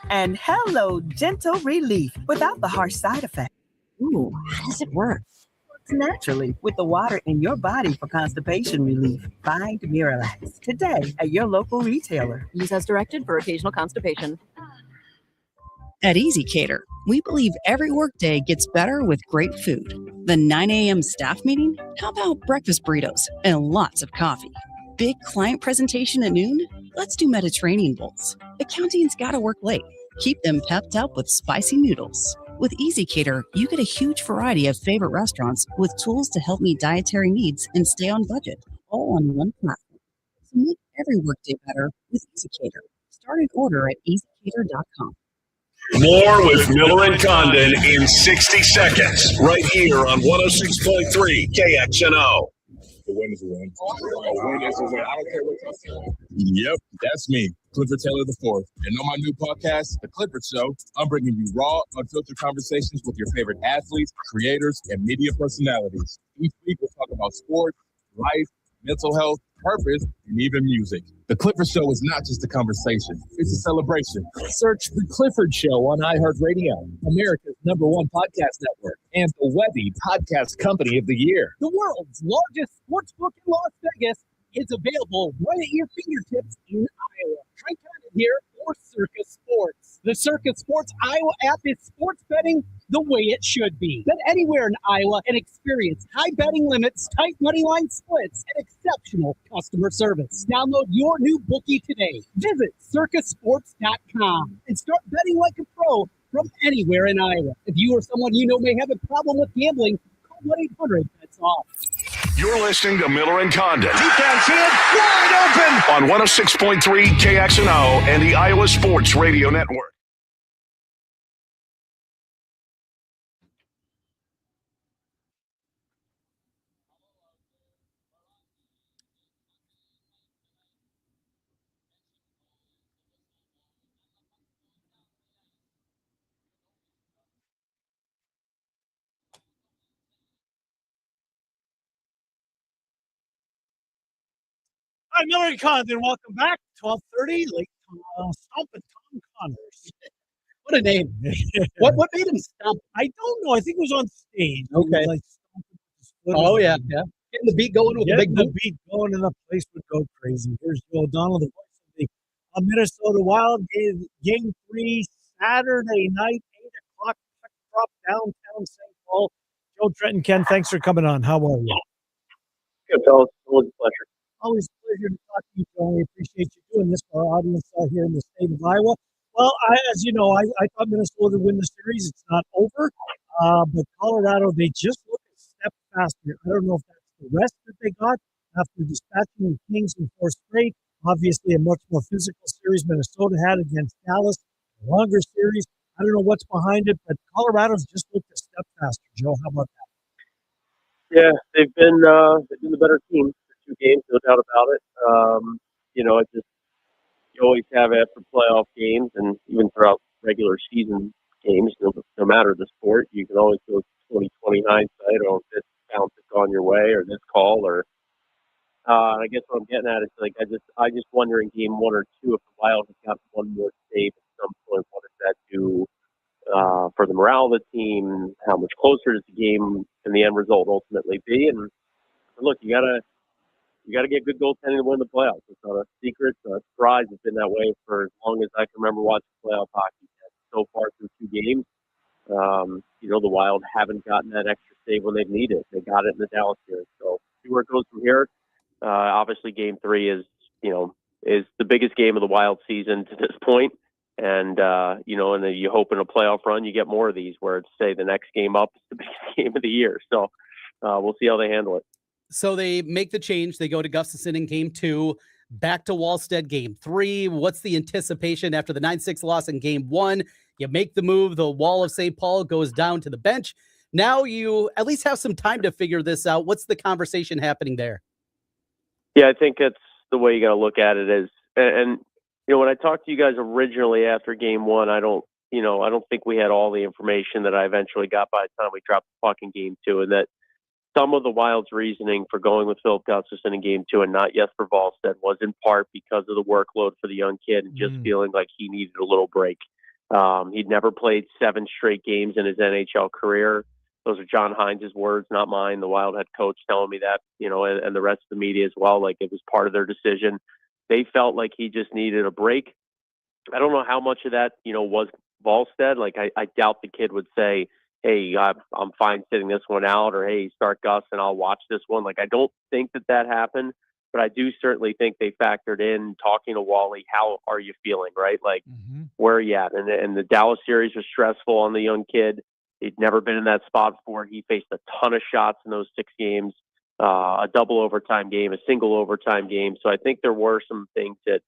And hello, gentle relief without the harsh side effects. Ooh, how does it work? Naturally, with the water in your body for constipation relief. Find Miralax today at your local retailer. Use as directed for occasional constipation. At Easy Cater, we believe every workday gets better with great food. The 9 a.m. staff meeting? How about breakfast burritos and lots of coffee? Big client presentation at noon? Let's do Mediterranean bowls. Accounting's gotta work late. Keep them pepped up with spicy noodles. With Easy Cater, you get a huge variety of favorite restaurants with tools to help meet dietary needs and stay on budget, all on one platform. So make every workday better with Easy Cater. Start an order at easycater.com. More with Miller and Condon in 60 seconds, right here on 106.3 KXNO. The win is a win. A win is a win. I don't care what you're saying. Yep, that's me, Clifford Taylor IV. And on my new podcast, The Clifford Show, I'm bringing you raw, unfiltered conversations with your favorite athletes, creators, and media personalities. Each week we'll talk about sports, life, mental health, purpose, and even music. The Clifford Show is not just a conversation, it's a celebration. Search The Clifford Show on iHeartRadio, America's #1 podcast network, and the Webby Podcast Company of the Year. The world's largest sportsbook in Las Vegas is available right at your fingertips in Iowa. Trent Condon here for Circus Sports. The Circus Sports Iowa app is sports betting the way it should be. Bet anywhere in Iowa and experience high betting limits, tight money line splits, and exceptional customer service. Download your new bookie today. Visit circusports.com and start betting like a pro from anywhere in Iowa. If you or someone you know may have a problem with gambling, call 1-800-BETS-OFF. You're listening to Miller and Condon. He can't see it. Wide open. On 106.3 KXNO and the Iowa Sports Radio Network. Hi, Miller and Condon. Welcome back. 12:30. Late stomping Tom Connors. What a name. What made him stop? I don't know. I think it was on stage. Okay. He was stomping with his foot. Oh, yeah. Getting the beat going with the big boot. beat going and the place would go crazy. Here's Joe O'Donnell, the voice of the Minnesota Wild. Game 3, Saturday night, 8 o'clock, drop downtown St. Paul. Joe, Trent, and Ken, thanks for coming on. How are you? Good, fellas. Always a pleasure. Always a pleasure to talk to you, Joe. I appreciate you doing this for our audience here in the state of Iowa. Well, as you know, I thought Minnesota would win the series. It's not over. But Colorado, they just look a step faster. I don't know if that's the rest that they got after dispatching the Kings in 4 straight. Obviously, a much more physical series Minnesota had against Dallas. A longer series. I don't know what's behind it, but Colorado's just looked a step faster. Joe, how about that? Yeah, they've been the better team for 2 games, no doubt about it. It just you always have after playoff games and even throughout regular season games, no matter the sport, you can always go 20/20 hindsight on this bounce has gone your way or this call or I guess what I'm getting at is like I just wonder in game 1 or 2 if the Wild has got one more save at some point, what does that do for the morale of the team? How much closer does the game and the end result ultimately be? And look, you gotta get good goaltending to win the playoffs. It's not a secret. It's not a surprise. It's been that way for as long as I can remember watching playoff hockey. So far through 2 games, the Wild haven't gotten that extra save when they've needed. They got it in the Dallas series. So see where it goes from here. Obviously, Game 3 is the biggest game of the Wild season to this point. And, and then you hope in a playoff run you get more of these where it's, say, the next game up is the biggest game of the year. So we'll see how they handle it. So they make the change. They go to Gustafsson in Game 2, back to Wallstedt Game 3. What's the anticipation after the 9-6 loss in Game 1? You make the move. The wall of St. Paul goes down to the bench. Now you at least have some time to figure this out. What's the conversation happening there? Yeah, I think that's the way you got to look at it is, and when I talked to you guys originally after Game 1, I don't think we had all the information that I eventually got by the time we dropped the puck in Game 2, and that some of the Wild's reasoning for going with Philip Gustafsson in Game 2 and not Jesper Wallstedt was in part because of the workload for the young kid and just feeling like he needed a little break. He'd never played 7 straight games in his NHL career. Those are John Hines' words, not mine. The Wild head coach telling me that, and the rest of the media as well. Like, it was part of their decision. They felt like he just needed a break. I don't know how much of that, was Volstead. Like, I doubt the kid would say, hey, I'm fine sitting this one out, or hey, start Gus and I'll watch this one. Like, I don't think that happened, but I do certainly think they factored in talking to Wally. How are you feeling, right? Like, where are you at? And the Dallas series was stressful on the young kid. He'd never been in that spot before. He faced a ton of shots in those 6 games, a double overtime game, a single overtime game. So I think there were some things that,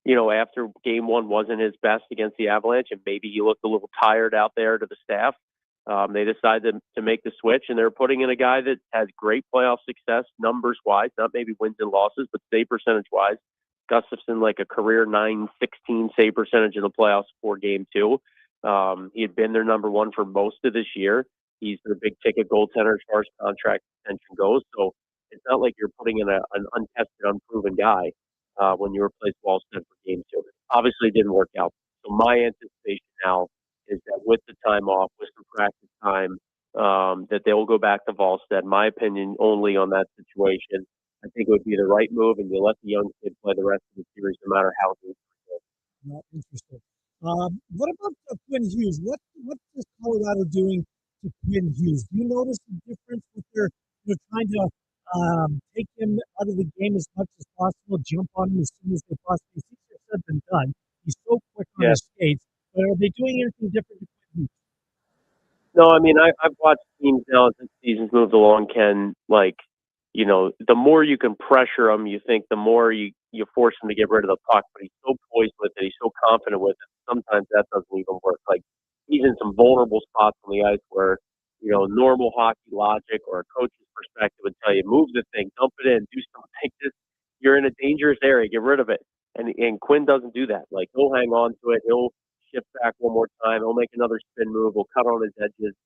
after game 1 wasn't his best against the Avalanche, and maybe he looked a little tired out there to the staff. They decided to make the switch, and they're putting in a guy that has great playoff success numbers-wise, not maybe wins and losses, but save percentage-wise. Gustafsson, like a career .916 save percentage in the playoffs for game 2. He had been their number 1 for most of this year. He's their big-ticket goaltender as far as contract extension goes. So it's not like you're putting in an untested, unproven guy when you replace Wallstead for game 2. Obviously, it didn't work out. So my anticipation now is that with the time off, with some practice time, that they will go back to Volstead. My opinion only on that situation. I think it would be the right move, and you let the young kid play the rest of the series no matter how good he is. Not interesting. What about Quinn Hughes? What is Colorado doing to Quinn Hughes? Do you notice the difference with their trying to take him out of the game as much as possible, jump on him as soon as they possibly see? It's said and done. He's so quick on his skates. But are they doing anything different to Quinn Hughes? No, I mean, I've watched teams now as the season's moved along, Ken, like, the more you can pressure him, you think the more you force him to get rid of the puck, but he's so poised with it, he's so confident with it, sometimes that doesn't even work. Like, he's in some vulnerable spots on the ice where, normal hockey logic or a coach's perspective would tell you, move the thing, dump it in, do something. Just, you're in a dangerous area, get rid of it. And Quinn doesn't do that. Like, he'll hang on to it, he'll shift back one more time, he'll make another spin move, he'll cut on his edges.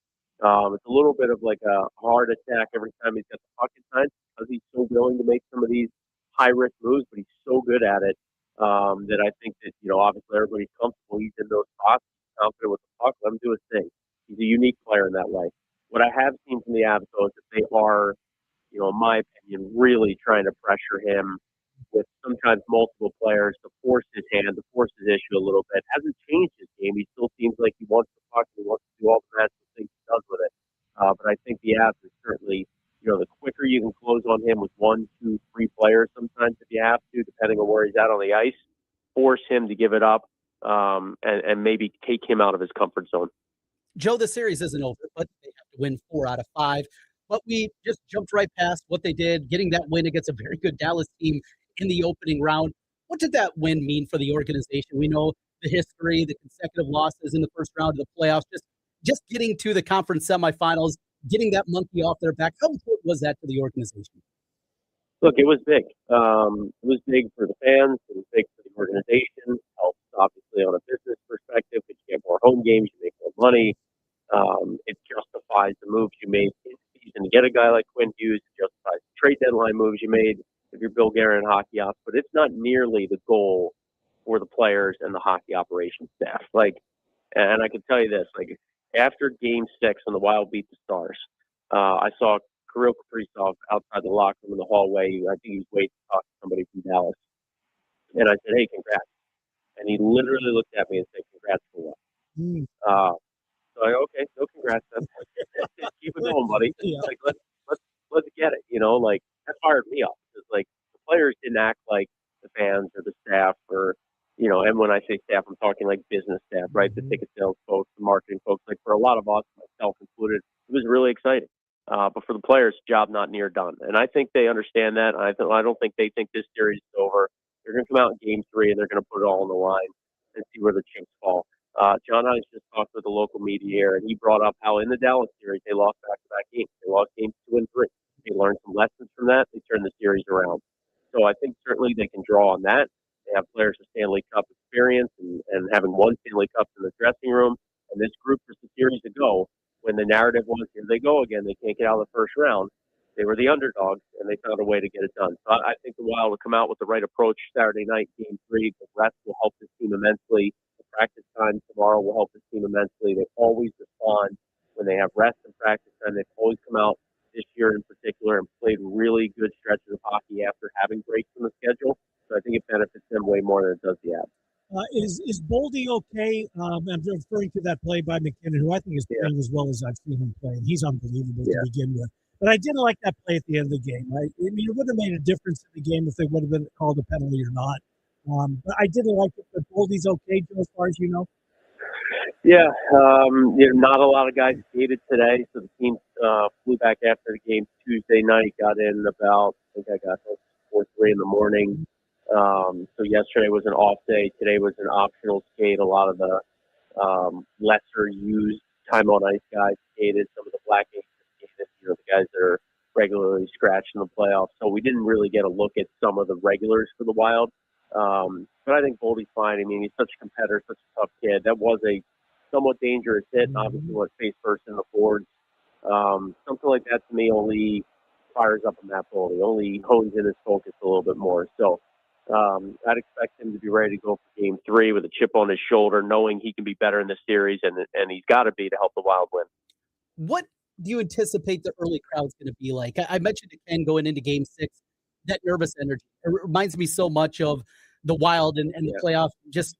It's a little bit of like a hard attack every time he's got the puck in time because he's so willing to make some of these high-risk moves, but he's so good at it that I think that, obviously everybody's comfortable. He's in those spots, confident with the puck, let him do his thing. He's a unique player in that way. What I have seen from the Avs, though, is that they are, in my opinion, really trying to pressure him with sometimes multiple players to force his hand, to force his issue a little bit. Hasn't changed his game. He still seems like he wants the puck. He wants to do all the magical things he does with it. But I think the Avs is certainly, the quicker you can close on him with 1, 2, 3 players sometimes if you have to, depending on where he's at on the ice, force him to give it up and maybe take him out of his comfort zone. Joe, the series isn't over, but they have to win 4 out of 5. But we just jumped right past what they did, getting that win against a very good Dallas team in the opening round. What did that win mean for the organization? We know the history, the consecutive losses in the first round of the playoffs, just getting to the conference semifinals, getting that monkey off their back. How important was that to the organization? Look, it was big. It was big for the fans. It was big for the organization. Helps, obviously, on a business perspective, because you get more home games, you make more money. It justifies the moves you made in season to get a guy like Quinn Hughes. It justifies the trade deadline moves you made if you're Bill Guerin hockey ops. But it's not nearly the goal for the players and the hockey operations staff. And I can tell you this, after Game 6 when the Wild beat the Stars, I saw Kirill Kaprizov outside the locker room in the hallway. I think he was waiting to talk to somebody from Dallas. And I said, hey, congrats. And he literally looked at me and said, congrats for what? So I go, okay, no congrats then. Keep it going, buddy. Yeah. Let's get it. That fired me up. It's the players didn't act like the fans or the staff or, and when I say staff, I'm talking like business staff, right? The ticket sales folks, the marketing folks. For a lot of us, myself included, it was really exciting. But for the players, job not near done. And I think they understand that. I don't think they think this series is over. They're going to come out in Game 3 and they're going to put it all on the line and see where the chips fall. John Hines just talked with the local media here, and he brought up how in the Dallas series they lost back-to-back games. They lost games 2 and 3. They learned some lessons from that. They turned the series around. So I think certainly they can draw on that. They have players with Stanley Cup experience and having won Stanley Cups in the dressing room. And this group for the series ago, when the narrative was, here they go again, they can't get out of the first round, they were the underdogs, and they found a way to get it done. So I think the Wild will come out with the right approach Saturday night, Game 3. The rest will help this team immensely. The practice time tomorrow will help the team immensely. They always respond when they have rest and practice time. They've always come out this year in particular and played really good stretches of hockey after having breaks in the schedule. So I think it benefits them way more than it does the Avs. Is Boldy okay? I'm referring to that play by McKinnon, who I think is playing as well as I've seen him play. He's unbelievable to begin with. But I didn't like that play at the end of the game. I mean, it would have made a difference in the game if they would have been called a penalty or not. But I didn't like it. But Boldy's okay, Joe, as far as you know? Yeah, not a lot of guys skated today, so the team flew back after the game Tuesday night, got in about, I think I got home 4, 3 in the morning. So yesterday was an off day. Today was an optional skate. A lot of the lesser used time on ice guys skated. Some of the black ink skated, the guys that are regularly scratched in the playoffs. So we didn't really get a look at some of the regulars for the Wild. But I think Boldy's fine. I mean, he's such a competitor, such a tough kid. That was a somewhat dangerous hit, and obviously went face first in the boards. Something like that to me only fires up a Matt Boldy, only hones in his focus a little bit more. So I'd expect him to be ready to go for Game 3 with a chip on his shoulder, knowing he can be better in this series, and he's got to be to help the Wild win. What do you anticipate the early crowd's going to be like? I mentioned to Ken going into Game 6, that nervous energy. It reminds me so much of the Wild and the playoff just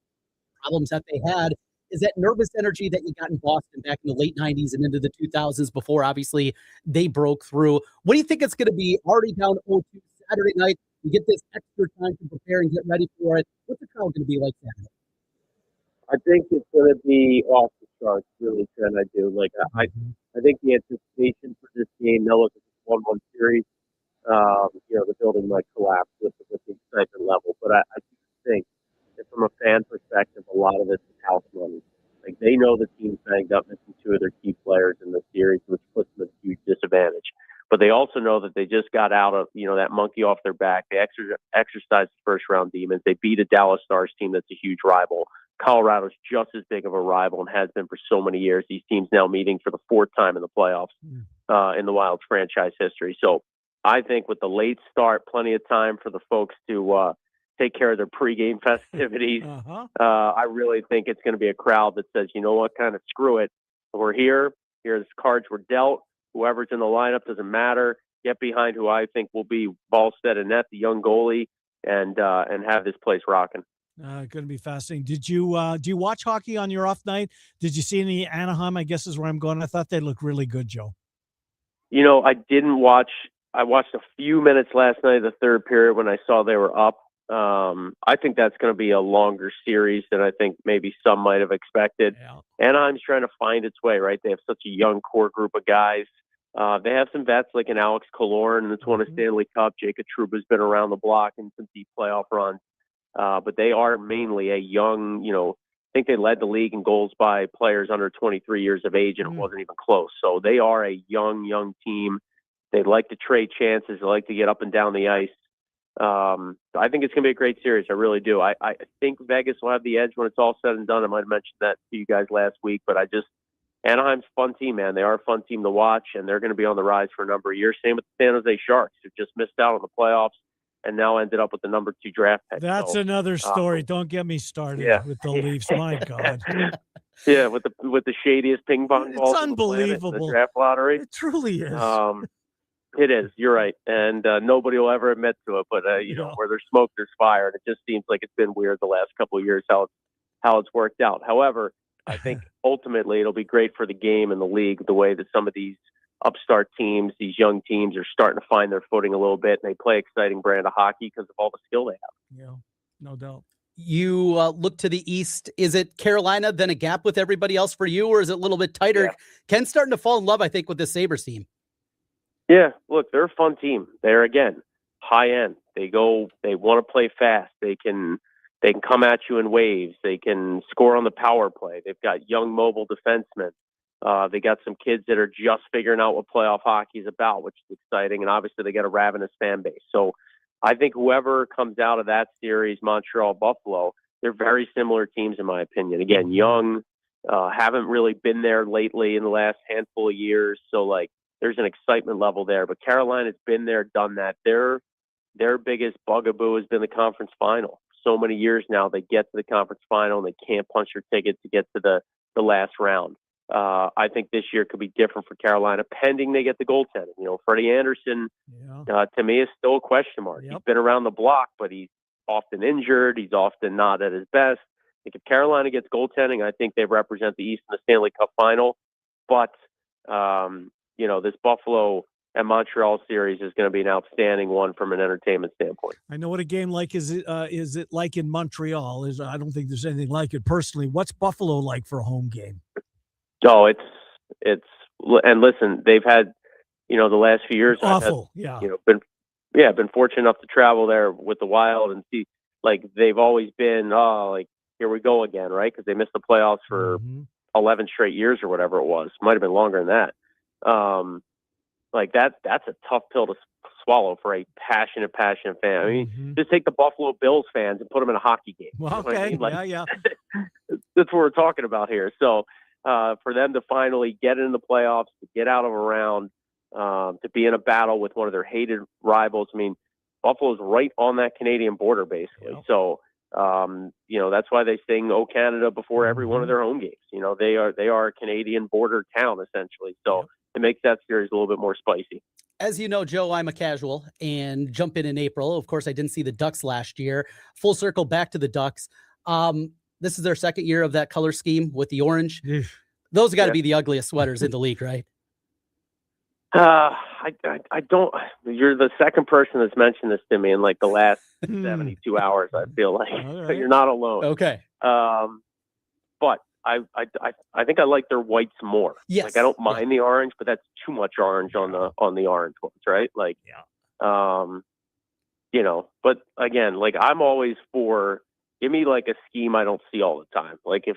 problems that they had. Is that nervous energy that you got in Boston back in the late 90s and into the 2000s before, obviously, they broke through. What do you think it's going to be already down 0-2 Saturday night? You get this extra time to prepare and get ready for it. What's the crowd going to be like Saturday? I think it's going to be off the charts, really, Trent. I do. I think the anticipation for this game, now look, it's a 1-1 series. The building might collapse with the excitement level. But I do think that from a fan perspective, a lot of this is house money. Like, they know the team's banged up, missing 2 of their key players in the series, which puts them at a huge disadvantage. But they also know that they just got out of, that monkey off their back. They exercised the first-round demons. They beat a Dallas Stars team that's a huge rival. Colorado's just as big of a rival and has been for so many years. These teams now meeting for the 4th time in the playoffs in the Wild's franchise history. So I think with the late start, plenty of time for the folks to take care of their pregame festivities. I really think it's going to be a crowd that says, you know what, kind of screw it. We're here. Here's cards were dealt. Whoever's in the lineup doesn't matter. Get behind who I think will be Ballstead and Net, the young goalie, and have this place rocking. Going to be fascinating. Do you watch hockey on your off night? Did you see any Anaheim? I guess is where I'm going. I thought they looked really good, Joe. I didn't watch. I watched a few minutes last night of the third period when I saw they were up. I think that's going to be a longer series than I think maybe some might have expected. Yeah. Anaheim's trying to find its way, right? They have such a young core group of guys. They have some vets like an Alex Killorn that's won a Stanley Cup. Jacob Trouba's been around the block in some deep playoff runs. But they are mainly a young, I think they led the league in goals by players under 23 years of age, and it wasn't even close. So they are a young team. They like to trade chances. They like to get up and down the ice. I think it's going to be a great series. I really do. I think Vegas will have the edge when it's all said and done. I might have mentioned that to you guys last week, but Anaheim's a fun team, man. They are a fun team to watch, and they're going to be on the rise for a number of years. Same with the San Jose Sharks, who just missed out on the playoffs and now ended up with the number 2 draft pick. That's another story. Don't get me started with the Leafs. My God. Yeah, with the shadiest ping pong balls. It's unbelievable. In the draft lottery. It truly is. It is. You're right, and nobody will ever admit to it. But where there's smoke, there's fire, and it just seems like it's been weird the last couple of years how it's worked out. However, I think ultimately it'll be great for the game and the league the way that some of these upstart teams, these young teams, are starting to find their footing a little bit, and they play exciting brand of hockey because of all the skill they have. Yeah, no doubt. You look to the East. Is it Carolina, then a gap with everybody else for you, or is it a little bit tighter? Yeah. Ken's starting to fall in love, I think, with the Sabres team. Yeah, look, they're a fun team. They're, again, high end. They want to play fast. They can come at you in waves. They can score on the power play. They've got young mobile defensemen. They got some kids that are just figuring out what playoff hockey is about, which is exciting. And obviously they got a ravenous fan base. So I think whoever comes out of that series, Montreal, Buffalo, they're very similar teams in my opinion. Again, young, haven't really been there lately in the last handful of years. So there's an excitement level there, but Carolina's been there, done that. Their biggest bugaboo has been the conference final. so many years now, they get to the conference final and they can't punch their ticket to get to the last round. I think this year could be different for Carolina, pending they get the goaltending. You know, Freddie Anderson, to me, is still a question mark. He's been around the block, but he's often injured. He's often not at his best. I think if Carolina gets goaltending, I think they represent the East in the Stanley Cup final. But, you know, this Buffalo and Montreal series is going to be an outstanding one from an entertainment standpoint. I know what a game like is it like in Montreal? I don't think there's anything like it personally. What's Buffalo like for a home game? Oh, it's and listen, they've had, you know, the last few years, awful. Been fortunate enough to travel there with the Wild and see, like, they've always been, like, here we go again, right? Because they missed the playoffs for 11 straight years or whatever it was. Might have been longer than that. Like that's a tough pill to swallow for a passionate fan. I mean, just take the Buffalo Bills fans and put them in a hockey game. Well, you know okay, I mean? Like, yeah. That's what we're talking about here. So for them to finally get in the playoffs, to get out of a round, to be in a battle with one of their hated rivals. I mean, Buffalo's right on that Canadian border, basically. Yep. So, you know, that's why they sing "Oh Canada" before every one of their home games. You know, they are a Canadian border town, essentially. So it makes that series a little bit more spicy. As you know, Joe, I'm a casual and jump in April. Of course, I didn't see the Ducks last year. Full circle back to the Ducks. This is their second year of that color scheme with the orange. Those got to be the ugliest sweaters in the league, right? I don't. You're the second person that's mentioned this to me in like the last 72 hours. I feel like so you're not alone. Okay. But I think I like their whites more. Yes. Like I don't mind the orange, but that's too much orange on the orange ones, right? Like, you know. But again, like I'm always for. Give me like a scheme I don't see all the time. Like if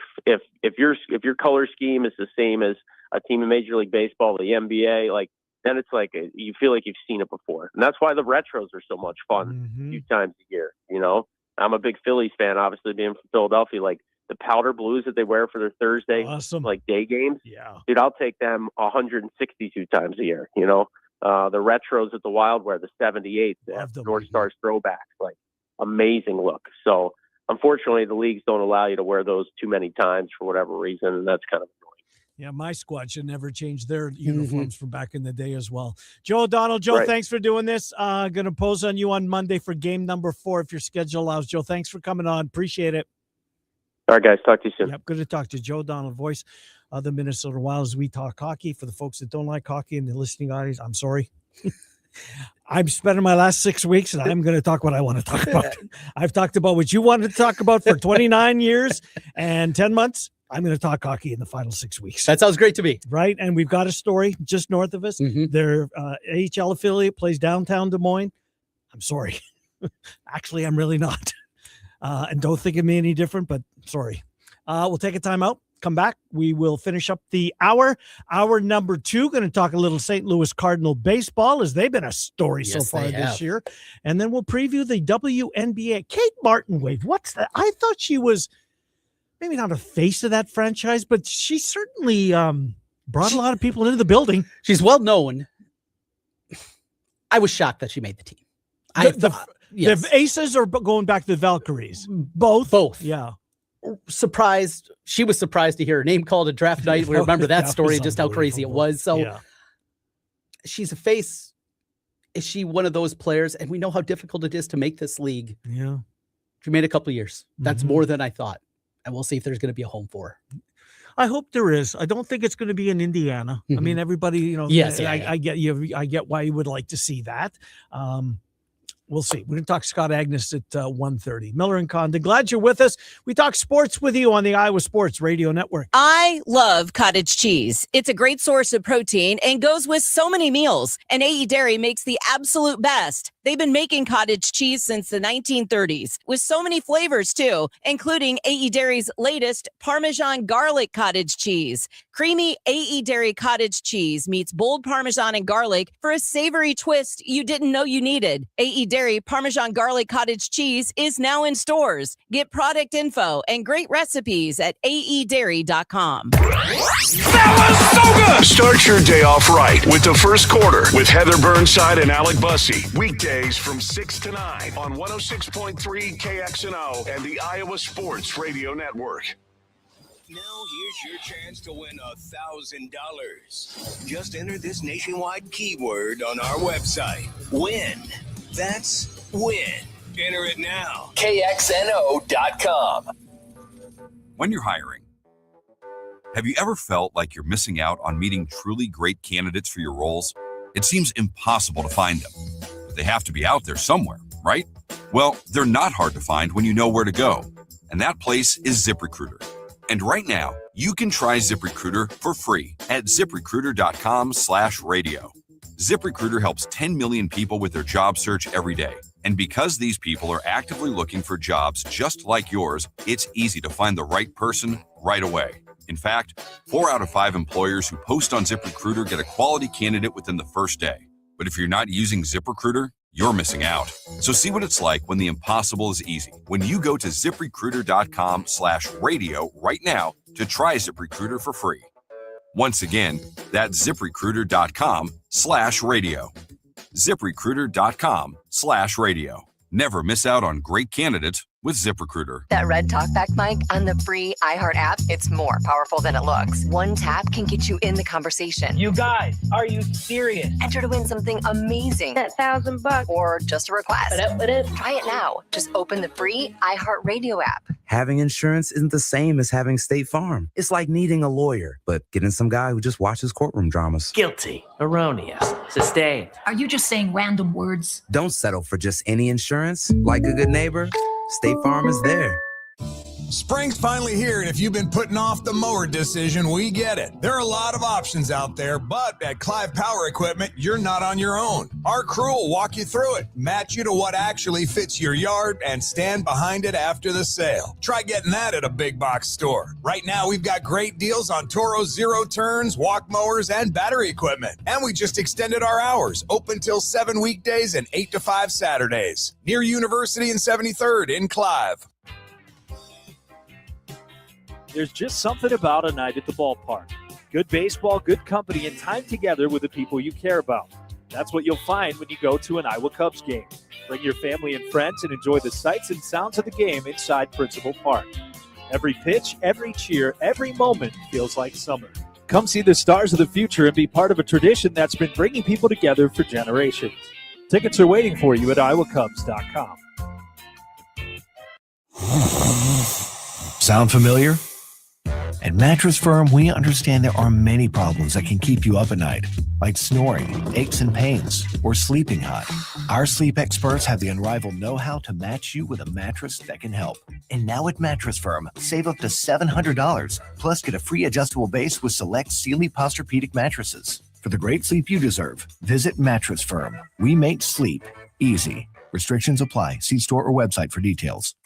your color scheme is the same as a team in Major League Baseball, the NBA, like then it's like you feel like you've seen it before, and that's why the retros are so much fun a few times a year. You know, I'm a big Phillies fan, obviously being from Philadelphia. Like the powder blues that they wear for their Thursday like day games, dude, I'll take them 162 times a year. You know, the retros at the Wild wear, the 78, the North Stars throwbacks, like amazing look. So. Unfortunately, the leagues don't allow you to wear those too many times for whatever reason, and that's kind of annoying. Yeah, my squad should never change their uniforms from back in the day as well. Joe O'Donnell, Joe, thanks for doing this. Going to pose on you on Monday for game number 4 if your schedule allows. Joe, thanks for coming on. Appreciate it. All right, guys. Talk to you soon. Yep, good to talk to you. Joe O'Donnell, voice of the Minnesota Wild as we talk hockey. For the folks that don't like hockey and the listening audience, I'm sorry. I'm spending my last 6 weeks, and I'm going to talk what I want to talk about. I've talked about what you wanted to talk about for 29 years and 10 months. I'm going to talk hockey in the final 6 weeks. That sounds great to me. Right, and we've got a story just north of us. Their AHL affiliate plays downtown Des Moines. I'm sorry. Actually, I'm really not. And don't think of me any different, but sorry. We'll take a time out. Come back. We will finish up the hour. Hour number 2, going to talk a little St. Louis Cardinal baseball as they've been a story so far this year. And then we'll preview the WNBA. Kate Martinwade, what's that? I thought she was maybe not a face of that franchise, but she certainly brought a lot of people into the building. She's well known. I was shocked that she made the team. The Aces are going back to the Valkyries. Both. Yeah. Surprised. She was surprised to hear her name called at draft night. We remember that story, just how crazy it was. So she's a face. Is she one of those players? And we know how difficult it is to make this league. Yeah. She made a couple of years. That's more than I thought. And we'll see if there's going to be a home for her. I hope there is. I don't think it's going to be in Indiana. I mean, everybody, you know, I get you. I get why you would like to see that. We'll see. We're going to talk Scott Agness at 1:30. Miller and Condon, glad you're with us. We talk sports with you on the Iowa Sports Radio Network. I love cottage cheese. It's a great source of protein and goes with so many meals. And AE Dairy makes the absolute best. They've been making cottage cheese since the 1930s with so many flavors too, including AE Dairy's latest Parmesan garlic cottage cheese. Creamy AE Dairy cottage cheese meets bold Parmesan and garlic for a savory twist you didn't know you needed. AE Dairy Parmesan Garlic Cottage Cheese is now in stores. Get product info and great recipes at aedairy.com. That was so good! Start your day off right with the first quarter with Heather Burnside and Alec Bussey. Weekdays from 6 to 9 on 106.3 KXNO and the Iowa Sports Radio Network. Now here's your chance to win $1,000. Just enter this nationwide keyword on our website. Win. That's win. Enter it now. KXNO.com. When you're hiring, have you ever felt like you're missing out on meeting truly great candidates for your roles? It seems impossible to find them, but they have to be out there somewhere, right? Well, they're not hard to find when you know where to go, and that place is ZipRecruiter. And right now, you can try ZipRecruiter for free at ZipRecruiter.com/radio. ZipRecruiter helps 10 million people with their job search every day. And because these people are actively looking for jobs just like yours, it's easy to find the right person right away. In fact, 4 out of 5 employers who post on ZipRecruiter get a quality candidate within the first day. But if you're not using ZipRecruiter, you're missing out. So see what it's like when the impossible is easy. When you go to ZipRecruiter.com/radio right now to try ZipRecruiter for free. Once again, that's ZipRecruiter.com/radio. ZipRecruiter.com/radio. Never miss out on great candidates with ZipRecruiter. That red talkback mic on the free iHeart app, it's more powerful than it looks. One tap can get you in the conversation. You guys, are you serious? Enter to win something amazing. That $1,000 or just a request. Try it now. Just open the free iHeart Radio app. Having insurance isn't the same as having State Farm. It's like needing a lawyer, but getting some guy who just watches courtroom dramas. Guilty, erroneous, sustained. Are you just saying random words? Don't settle for just any insurance. Like a good neighbor, State Farm is there. Spring's finally here, and if you've been putting off the mower decision, we get it. There are a lot of options out there, but at Clive Power Equipment, you're not on your own. Our crew will walk you through it, match you to what actually fits your yard, and stand behind it after the sale. Try getting that at a big box store. Right now, we've got great deals on Toro zero turns, walk mowers, and battery equipment. And we just extended our hours, open till 7 weekdays and 8 to 5 Saturdays. Near University and 73rd in Clive. There's just something about a night at the ballpark. Good baseball, good company, and time together with the people you care about. That's what you'll find when you go to an Iowa Cubs game. Bring your family and friends and enjoy the sights and sounds of the game inside Principal Park. Every pitch, every cheer, every moment feels like summer. Come see the stars of the future and be part of a tradition that's been bringing people together for generations. Tickets are waiting for you at iowacubs.com. Sound familiar? At Mattress Firm, we understand there are many problems that can keep you up at night, like snoring, aches and pains, or sleeping hot. Our sleep experts have the unrivaled know-how to match you with a mattress that can help. And now at Mattress Firm, save up to $700, plus get a free adjustable base with select Sealy Posturepedic mattresses. For the great sleep you deserve, visit Mattress Firm. We make sleep easy. Restrictions apply. See store or website for details.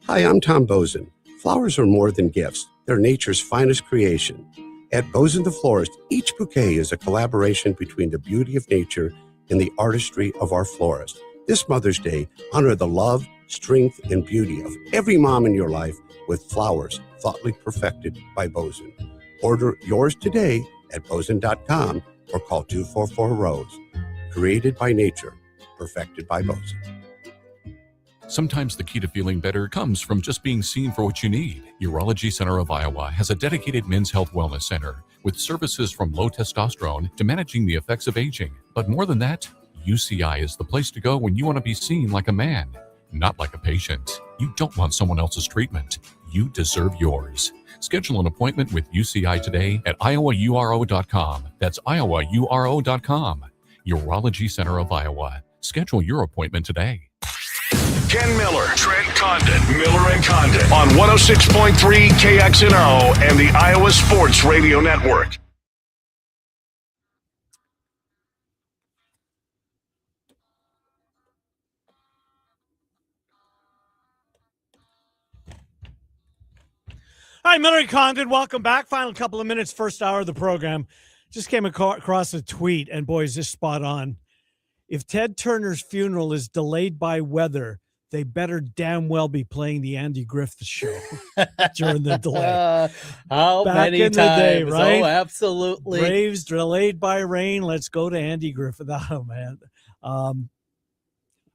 Hi, I'm Tom Bozen. Flowers are more than gifts. They're nature's finest creation. At Bozen the Florist, each bouquet is a collaboration between the beauty of nature and the artistry of our florist. This Mother's Day, honor the love, strength, and beauty of every mom in your life with flowers thoughtfully perfected by Bozen. Order yours today at bozen.com or call 244-ROSE. Created by nature, perfected by Bozen. Sometimes the key to feeling better comes from just being seen for what you need. Urology Center of Iowa has a dedicated men's health wellness center with services from low testosterone to managing the effects of aging. But more than that, UCI is the place to go when you want to be seen like a man, not like a patient. You don't want someone else's treatment. You deserve yours. Schedule an appointment with UCI today at iowauro.com. That's iowauro.com. Urology Center of Iowa. Schedule your appointment today. Ken Miller, Trent Condon, Miller and Condon on 106.3 KXNO and the Iowa Sports Radio Network. Hi, Miller and Condon. Welcome back. Final couple of minutes, first hour of the program. Just came across a tweet, and boy, is this spot on. If Ted Turner's funeral is delayed by weather, they better damn well be playing the Andy Griffith show during the delay. How Back many in times? the day, right? Oh, absolutely. Braves delayed by rain. Let's go to Andy Griffith. Oh, man.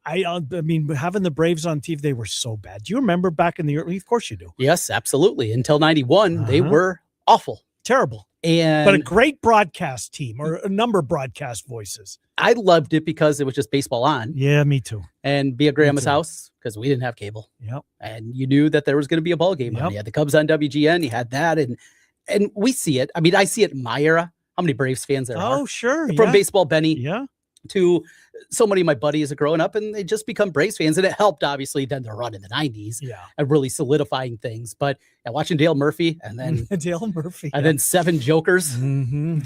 I mean, having the Braves on TV, they were so bad. Do you remember back in the early? Of course you do. Yes, absolutely. Until 91, they were awful. Terrible. But a great broadcast team, or a number of broadcast voices. I loved it because it was just baseball on. Yeah, me too. And be at Grandma's house because we didn't have cable. Yep. And you knew that there was going to be a ball game. Yep. You had the Cubs on WGN. You had that. And we see it. I mean, I see it in my era. How many Braves fans there are? Oh, sure. From yeah. Baseball Benny Yeah. to so many of my buddies are growing up, and they just become Braves fans. And it helped, obviously, then their run in the 90s. Yeah. And really solidifying things. But watching Dale Murphy and then Dale Murphy. and then 7 Jokers,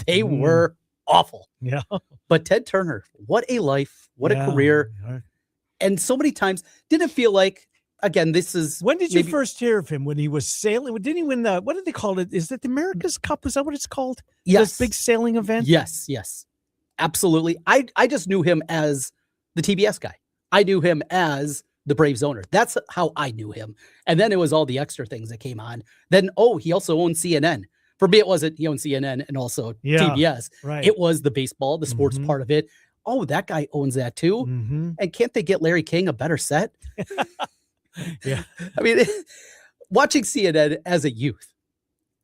they were awful. Yeah. But Ted Turner, what a life, what a Yeah. career. Yeah. And so many times, didn't feel like, again, this is. When did you first hear of him? When he was sailing? Didn't he win what did they call it? Is it the America's Cup? Is that what it's called? Yes. This big sailing event? Yes. Absolutely. I just knew him as the TBS guy. I knew him as the Braves owner. That's how I knew him. And then it was all the extra things that came on. Then, he also owned CNN. For me, it wasn't he owned CNN and also TBS. Right. It was the baseball, the sports part of it. Oh, that guy owns that too. And can't they get Larry King a better set? Yeah. I mean, watching CNN as a youth,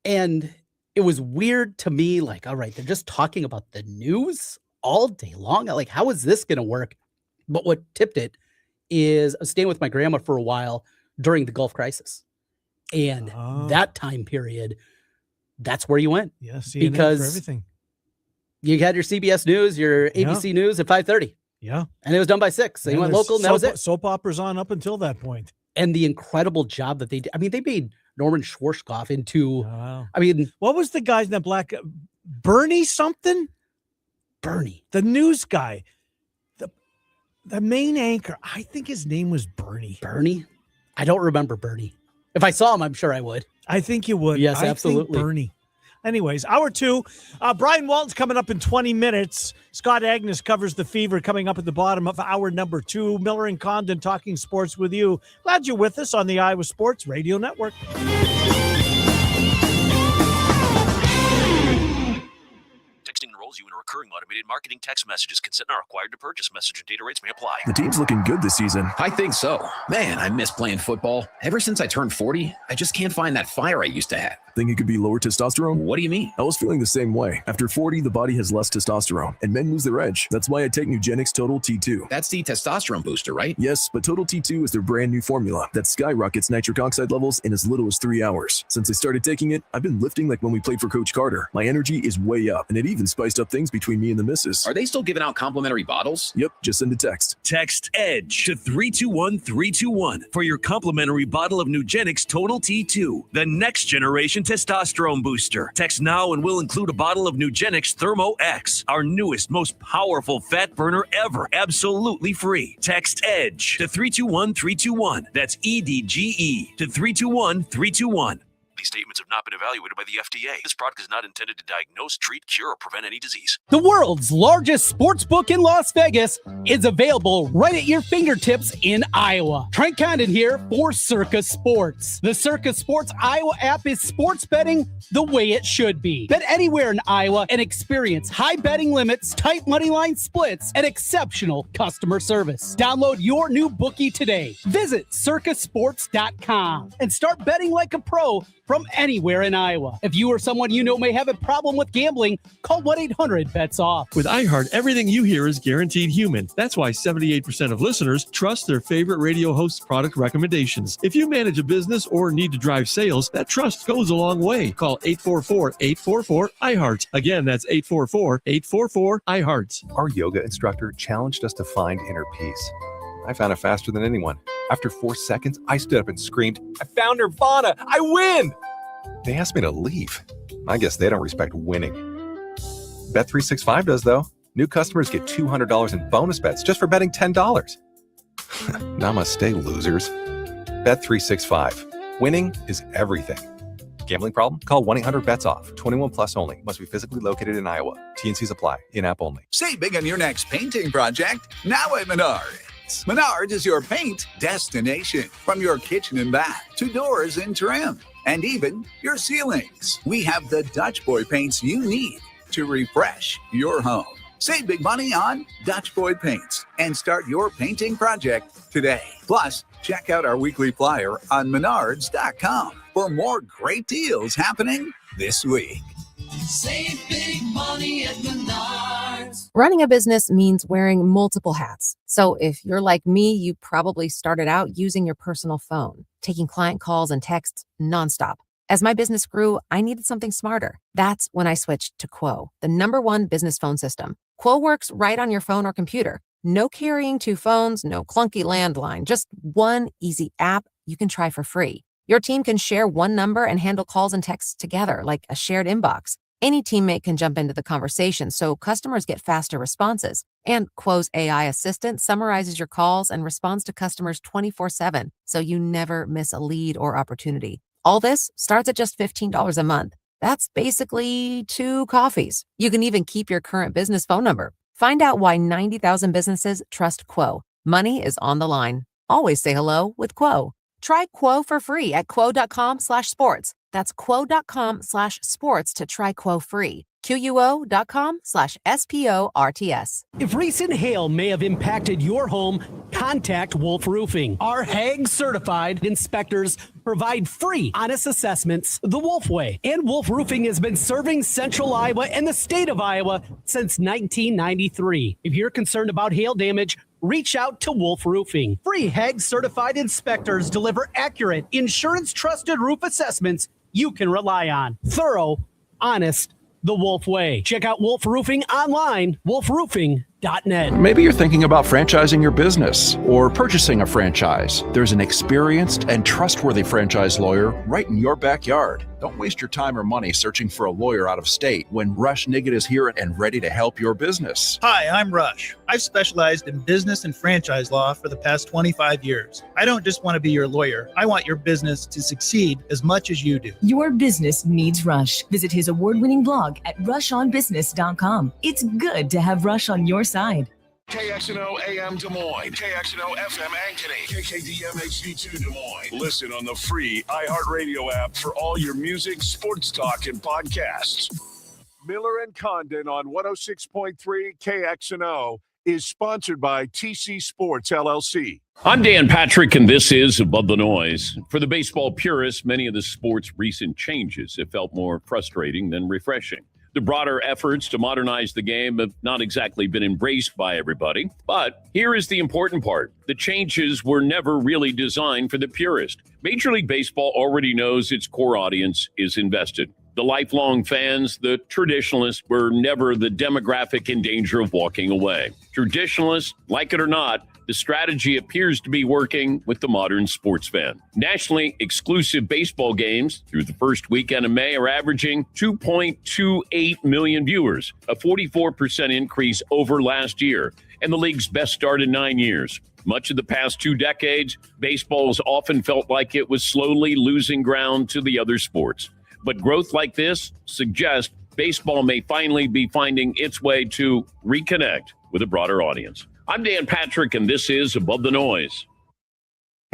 and it was weird to me, like, all right, they're just talking about the news all day long. Like, how is this going to work? But what tipped it is I was staying with my grandma for a while during the Gulf crisis. And that time period, that's where you went. Yeah, CNN because for everything. You had your CBS News, your ABC News at 5:30. Yeah. And it was done by 6. So you went local, and that was it. Soap operas on up until that point. And the incredible job that they did. I mean, they made Norman Schwarzkopf into, Wow. I mean, What was the guy's name? Bernie something? Bernie. The news guy. The main anchor. I think his name was Bernie. Bernie? I don't remember Bernie. If I saw him, I'm sure I would. I think you would. Yes, I think absolutely. Bernie. Anyways, hour 2. Brian Walton's coming up in 20 minutes. Scott Agness covers the Fever coming up at the bottom of hour number 2. Miller and Condon talking sports with you. Glad you're with us on the Iowa Sports Radio Network. Texting enrolls you in a recurring automated marketing text messages. Consent not required to purchase. Message and data rates may apply. The team's looking good this season. I think so. Man, I miss playing football. Ever since I turned 40, I just can't find that fire I used to have. Think it could be lower testosterone? What do you mean? I was feeling the same way. After 40, the body has less testosterone, and men lose their edge. That's why I take Nugenix Total T2. That's the testosterone booster, right? Yes, but Total T2 is their brand new formula that skyrockets nitric oxide levels in as little as 3 hours. Since I started taking it, I've been lifting like when we played for Coach Carter. My energy is way up, and it even spiced up things between me and the missus. Are they still giving out complimentary bottles? Yep, just send a text. Text EDGE to 321-321 for your complimentary bottle of Nugenix Total T2, the next generation testosterone booster. Text now and we'll include a bottle of Nugenix Thermo X, our newest, most powerful fat burner ever, absolutely free. Text EDGE to 321-321. That's EDGE to 321-321. These statements have not been evaluated by the FDA. This product is not intended to diagnose, treat, cure, or prevent any disease. The world's largest sports book in Las Vegas is available right at your fingertips in Iowa. Trent Condon here for Circa Sports. The Circa Sports Iowa app is sports betting the way it should be. Bet anywhere in Iowa and experience high betting limits, tight money line splits, and exceptional customer service. Download your new bookie today. Visit circasports.com and start betting like a pro from anywhere in Iowa. If you or someone you know may have a problem with gambling, call 1-800-BETS-OFF. With iHeart, everything you hear is guaranteed human. That's why 78% of listeners trust their favorite radio host's product recommendations. If you manage a business or need to drive sales, that trust goes a long way. Call 844-844-iHeart. Again, that's 844-844-iHeart. Our yoga instructor challenged us to find inner peace. I found it faster than anyone. After 4 seconds, I stood up and screamed, "I found Nirvana! I win!" They asked me to leave. I guess they don't respect winning. Bet365 does, though. New customers get $200 in bonus bets just for betting $10. Namaste, losers. Bet365. Winning is everything. Gambling problem? Call 1-800-BETS-OFF. 21 plus only. Must be physically located in Iowa. T&Cs apply. In-app only. Save big on your next painting project now at Menards. Menards is your paint destination. From your kitchen and bath to doors and trim and even your ceilings. We have the Dutch Boy paints you need to refresh your home. Save big money on Dutch Boy paints and start your painting project today. Plus, check out our weekly flyer on Menards.com for more great deals happening this week. Save big money at Menards. Running a business means wearing multiple hats. So if you're like me, you probably started out using your personal phone, taking client calls and texts nonstop. As my business grew, I needed something smarter. That's when I switched to Quo, the #1 business phone system. Quo works right on your phone or computer. No carrying 2 phones, no clunky landline, just one easy app you can try for free. Your team can share one number and handle calls and texts together like a shared inbox. Any teammate can jump into the conversation, so customers get faster responses. And Quo's AI assistant summarizes your calls and responds to customers 24/7, so you never miss a lead or opportunity. All this starts at just $15 a month. That's basically 2 coffees. You can even keep your current business phone number. Find out why 90,000 businesses trust Quo. Money is on the line. Always say hello with Quo. Try Quo for free at quo.com/sports. That's quo.com/sports to try Quo free. QUO.com/SPORTS. If recent hail may have impacted your home, contact Wolf Roofing. Our Hague certified inspectors provide free, honest assessments the Wolf way. And Wolf Roofing has been serving Central Iowa and the state of Iowa since 1993. If you're concerned about hail damage, reach out to Wolf Roofing. Free Hague certified inspectors deliver accurate, insurance trusted roof assessments you can rely on. Thorough, honest, the Wolf way. Check out Wolf Roofing online, wolfroofing.net. Maybe you're thinking about franchising your business or purchasing a franchise. There's an experienced and trustworthy franchise lawyer right in your backyard. Don't waste your time or money searching for a lawyer out of state when Rush Niggett is here and ready to help your business. Hi, I'm Rush. I've specialized in business and franchise law for the past 25 years. I don't just want to be your lawyer. I want your business to succeed as much as you do. Your business needs Rush. Visit his award-winning blog at rushonbusiness.com. It's good to have Rush on your side. KXNO AM Des Moines, KXNO FM Ankeny, KKDM HD2 Des Moines. Listen on the free iHeartRadio app for all your music, sports talk, and podcasts. Miller and Condon on 106.3 KXNO is sponsored by TC Sports LLC. I'm Dan Patrick, and this is Above the Noise. For the baseball purists, many of the sport's recent changes have felt more frustrating than refreshing. The broader efforts to modernize the game have not exactly been embraced by everybody. But here is the important part. The changes were never really designed for the purist. Major League Baseball already knows its core audience is invested. The lifelong fans, the traditionalists, were never the demographic in danger of walking away. Traditionalists, like it or not, the strategy appears to be working with the modern sports fan. Nationally exclusive baseball games through the first weekend of May are averaging 2.28 million viewers, a 44% increase over last year, and the league's best start in 9 years. Much of the past 2 decades, baseball has often felt like it was slowly losing ground to the other sports. But growth like this suggests baseball may finally be finding its way to reconnect with a broader audience. I'm Dan Patrick, and this is Above the Noise.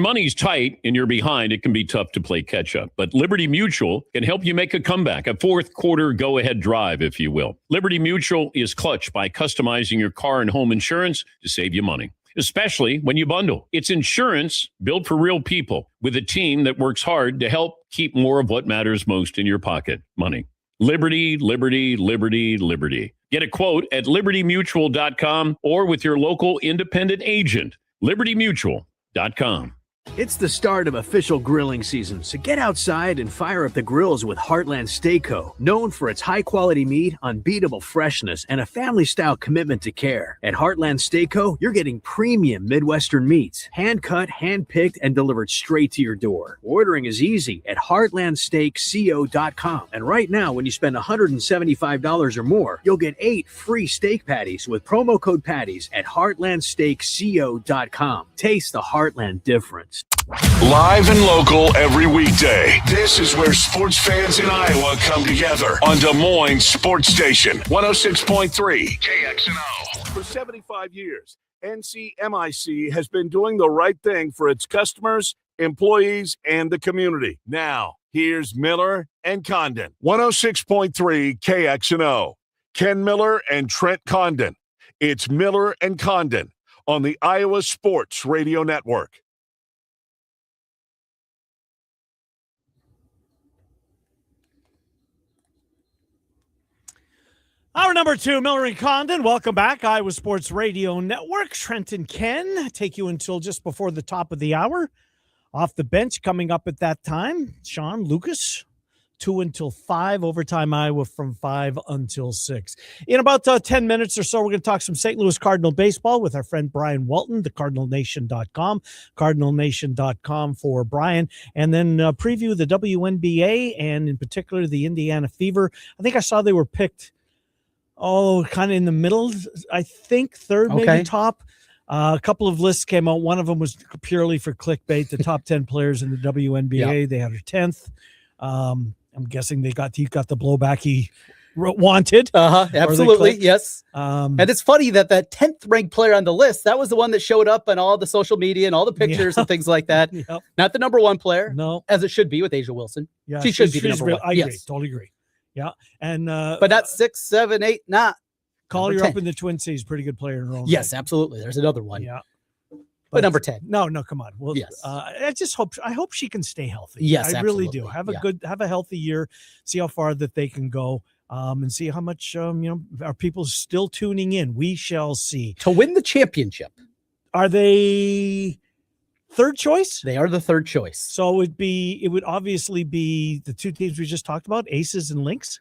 Money's tight and you're behind. It can be tough to play catch up, but Liberty Mutual can help you make a comeback, a fourth quarter go-ahead drive, if you will. Liberty Mutual is clutch by customizing your car and home insurance to save you money, especially when you bundle. It's insurance built for real people with a team that works hard to help keep more of what matters most in your pocket, money. Liberty, liberty, liberty, liberty. Get a quote at libertymutual.com or with your local independent agent, libertymutual.com. It's the start of official grilling season, so get outside and fire up the grills with Heartland Steak Co., known for its high-quality meat, unbeatable freshness, and a family-style commitment to care. At Heartland Steak Co., you're getting premium Midwestern meats, hand-cut, hand-picked, and delivered straight to your door. Ordering is easy at heartlandsteakco.com. And right now, when you spend $175 or more, you'll get 8 free steak patties with promo code PATTIES at heartlandsteakco.com. Taste the Heartland difference. Live and local every weekday. This is where sports fans in Iowa come together on Des Moines Sports Station, 106.3 KXNO. For 75 years, NCMIC has been doing the right thing for its customers, employees, and the community. Now, here's Miller and Condon. 106.3 KXNO. Ken Miller and Trent Condon. It's Miller and Condon on the Iowa Sports Radio Network. Hour number 2, Miller and Condon. Welcome back. Iowa Sports Radio Network. Trent and Ken take you until just before the top of the hour. Off the bench coming up at that time, Sean Lucas, 2 until 5. Overtime Iowa from 5 until 6. In about 10 minutes or so, we're going to talk some St. Louis Cardinal baseball with our friend Brian Walton, the CardinalNation.com, CardinalNation.com for Brian, and then preview the WNBA and in particular the Indiana Fever. I think I saw they were picked kind of in the middle, I think, third, maybe top. A couple of lists came out. One of them was purely for clickbait, the top 10 players in the WNBA. They had her 10th. I'm guessing he got the blowback he wanted. Absolutely, yes. And it's funny that 10th ranked player on the list, that was the one that showed up on all the social media and all the pictures and things like that. Not the number 1 player. No. As it should be with Asia Wilson. Yeah, she should be the number 1. I agree. Totally agree. Yeah, and but not 6, 7, 8, not. Collier up in the Twin Cities, pretty good player in her own right. Yes, absolutely. There's another one. Yeah, but number 10. No, come on. Well, yes. I hope she can stay healthy. Yes, I really do. Have a healthy year. See how far that they can go, and see how much are people still tuning in. We shall see. To win the championship, are they third choice? They are the third choice. So it would obviously be the 2 teams we just talked about, Aces and Lynx.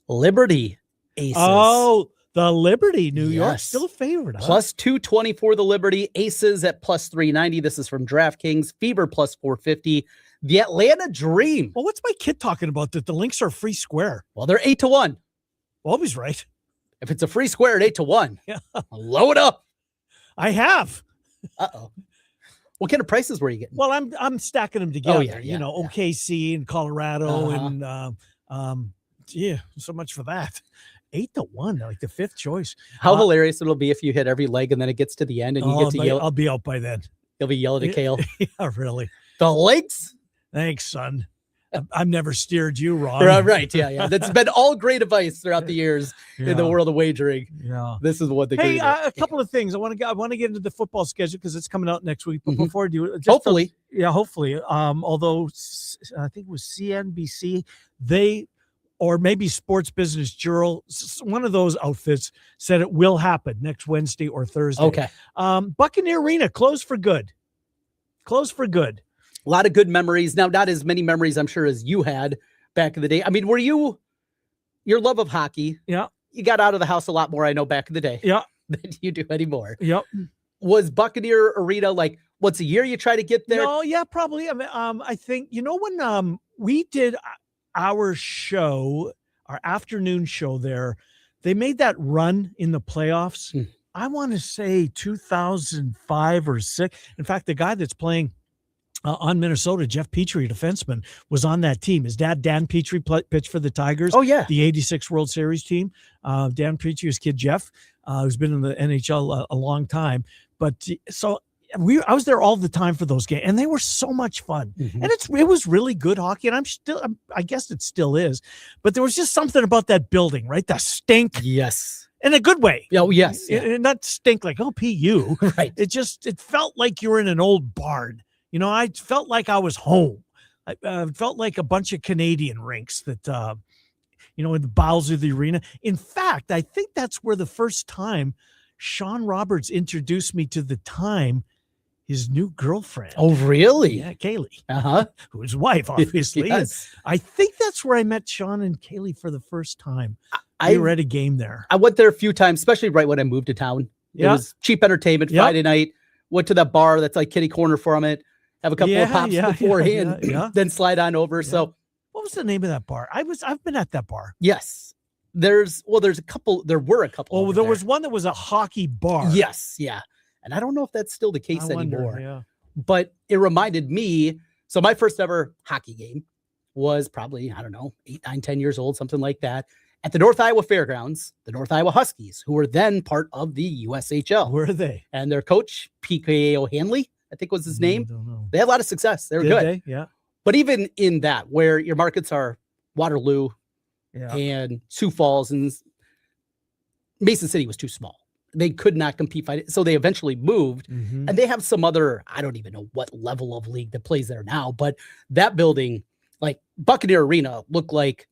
Liberty Aces. Oh, the Liberty, New York, still a favorite. Huh? Plus 220 for the Liberty. Aces at plus 390. This is from DraftKings. Fever plus 450. The Atlanta Dream. Well, what's my kid talking about that the Lynx are free square? Well, they're 8-1. Well, he's right. If it's a free square at 8-1, load up. I have. Uh-oh. What kind of prices were you getting? Well, I'm stacking them together. Oh, OKC and Colorado and so much for that. 8-1, like the 5th choice. How hilarious it'll be if you hit every leg and then it gets to the end and you get to yell. I'll be out by then. You'll be yelling at Kale. Yeah, really. The legs? Thanks, son. I've never steered you wrong. Right. Yeah. That's been all great advice throughout the years in the world of wagering. Yeah. This is what they Hey, a couple of things. I want to get into the football schedule because it's coming out next week. But before I do it, hopefully. Hopefully. Although I think it was CNBC, or maybe Sports Business Journal, one of those outfits said it will happen next Wednesday or Thursday. Okay. Buccaneer Arena closed for good. A lot of good memories. Now, not as many memories, I'm sure, as you had back in the day. I mean, your love of hockey, you got out of the house a lot more, I know, back in the day than you do anymore. Yep. Was Buccaneer Arena like once a year you try to get there? No, yeah, probably. I mean, I think, when we did our show, our afternoon show there, they made that run in the playoffs. I want to say 2005 or 6. In fact, the guy that's playing on Minnesota, Jeff Petrie, defenseman, was on that team. His dad, Dan Petrie, pitched for the Tigers. Oh, yeah. The 86 World Series team. Dan Petrie, his kid, Jeff, who's been in the NHL a long time. But so I was there all the time for those games, and they were so much fun. And it was really good hockey, and I guess it still is. But there was just something about that building, right? The stink. Yes. In a good way. Oh, yes. Not stink like, PU. Right. It felt like you were in an old barn. I felt like I was home. I felt like a bunch of Canadian rinks that, in the bowels of the arena. In fact, I think that's where the first time Sean Roberts introduced me to his new girlfriend. Oh, really? Yeah, Kaylee. Who's his wife, obviously. Yes. I think that's where I met Sean and Kaylee for the first time. We were at a game there. I went there a few times, especially right when I moved to town. It was cheap entertainment Friday night. Went to that bar that's like kitty corner from it. Have a couple of pops beforehand, then slide on over. Yeah. So, what was the name of that bar? I've been at that bar. Yes, there were a couple. Oh, there was one that was a hockey bar. Yes, yeah, and I don't know if that's still the case anymore. but it reminded me. So my first ever hockey game was probably, I don't know, 8, 9, 10 years old, something like that, at the North Iowa Fairgrounds, the North Iowa Huskies, who were then part of the USHL. Were they? And their coach, PK O'Hanley, I think was his name. They had a lot of success. They were Did good. they? Yeah. But even in that, where your markets are Waterloo Yeah. and Sioux Falls, and Mason City was too small. They could not compete. So they eventually moved. Mhm. And they have some other, I don't even know what level of league that plays there now, but that building, like Buccaneer Arena, looked like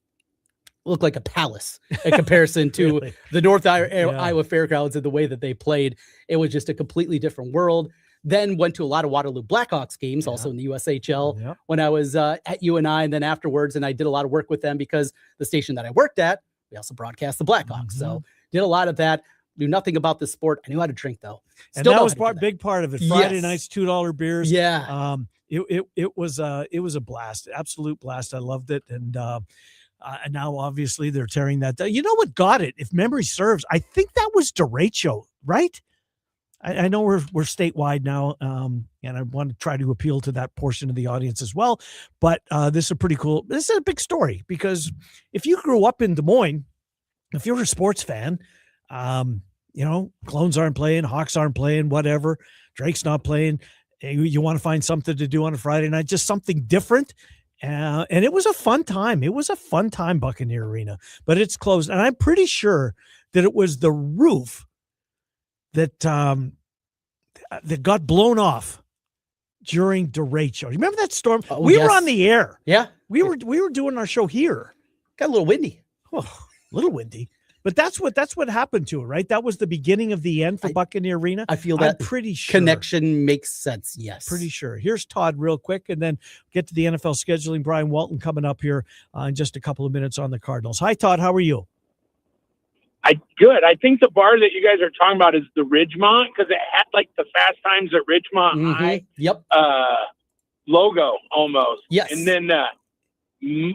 a palace in comparison to Really? the North Iowa Fairgrounds and the way that they played. It was just a completely different world. Then went to a lot of Waterloo Blackhawks games, also in the USHL, when I was at UNI, and then afterwards, and I did a lot of work with them because the station that I worked at, we also broadcast the Blackhawks. So did a lot of that. Knew nothing about the sport. I knew how to drink though. And that was a big part of it. Friday Yes. nights, $2 beers. Yeah. It was a blast, absolute blast. I loved it. And now obviously they're tearing that down. You know what got it? If memory serves, I think that was derecho, right? I know we're statewide now, and I want to try to appeal to that portion of the audience as well. But this is a pretty cool. This is a big story because if you grew up in Des Moines, if you're a sports fan, Clones aren't playing, Hawks aren't playing, whatever. Drake's not playing. You want to find something to do on a Friday night, just something different. And it was a fun time. It was a fun time, Buccaneer Arena, but it's closed. And I'm pretty sure that it was the roof that got blown off during derecho. Remember that storm? We were on the air. Yeah. We were doing our show here. Got a little windy. Oh, a little windy. But that's what happened to it, right? That was the beginning of the end for Buccaneer Arena. I feel that I'm pretty sure. connection makes sense. Yes. Pretty sure. Here's Todd real quick, and then get to the NFL scheduling. Brian Walton coming up here in just a couple of minutes on the Cardinals. Hi, Todd. How are you? Good. I think the bar that you guys are talking about is the Ridgemont because it had like the Fast Times at Ridgemont High logo almost. Yes. And then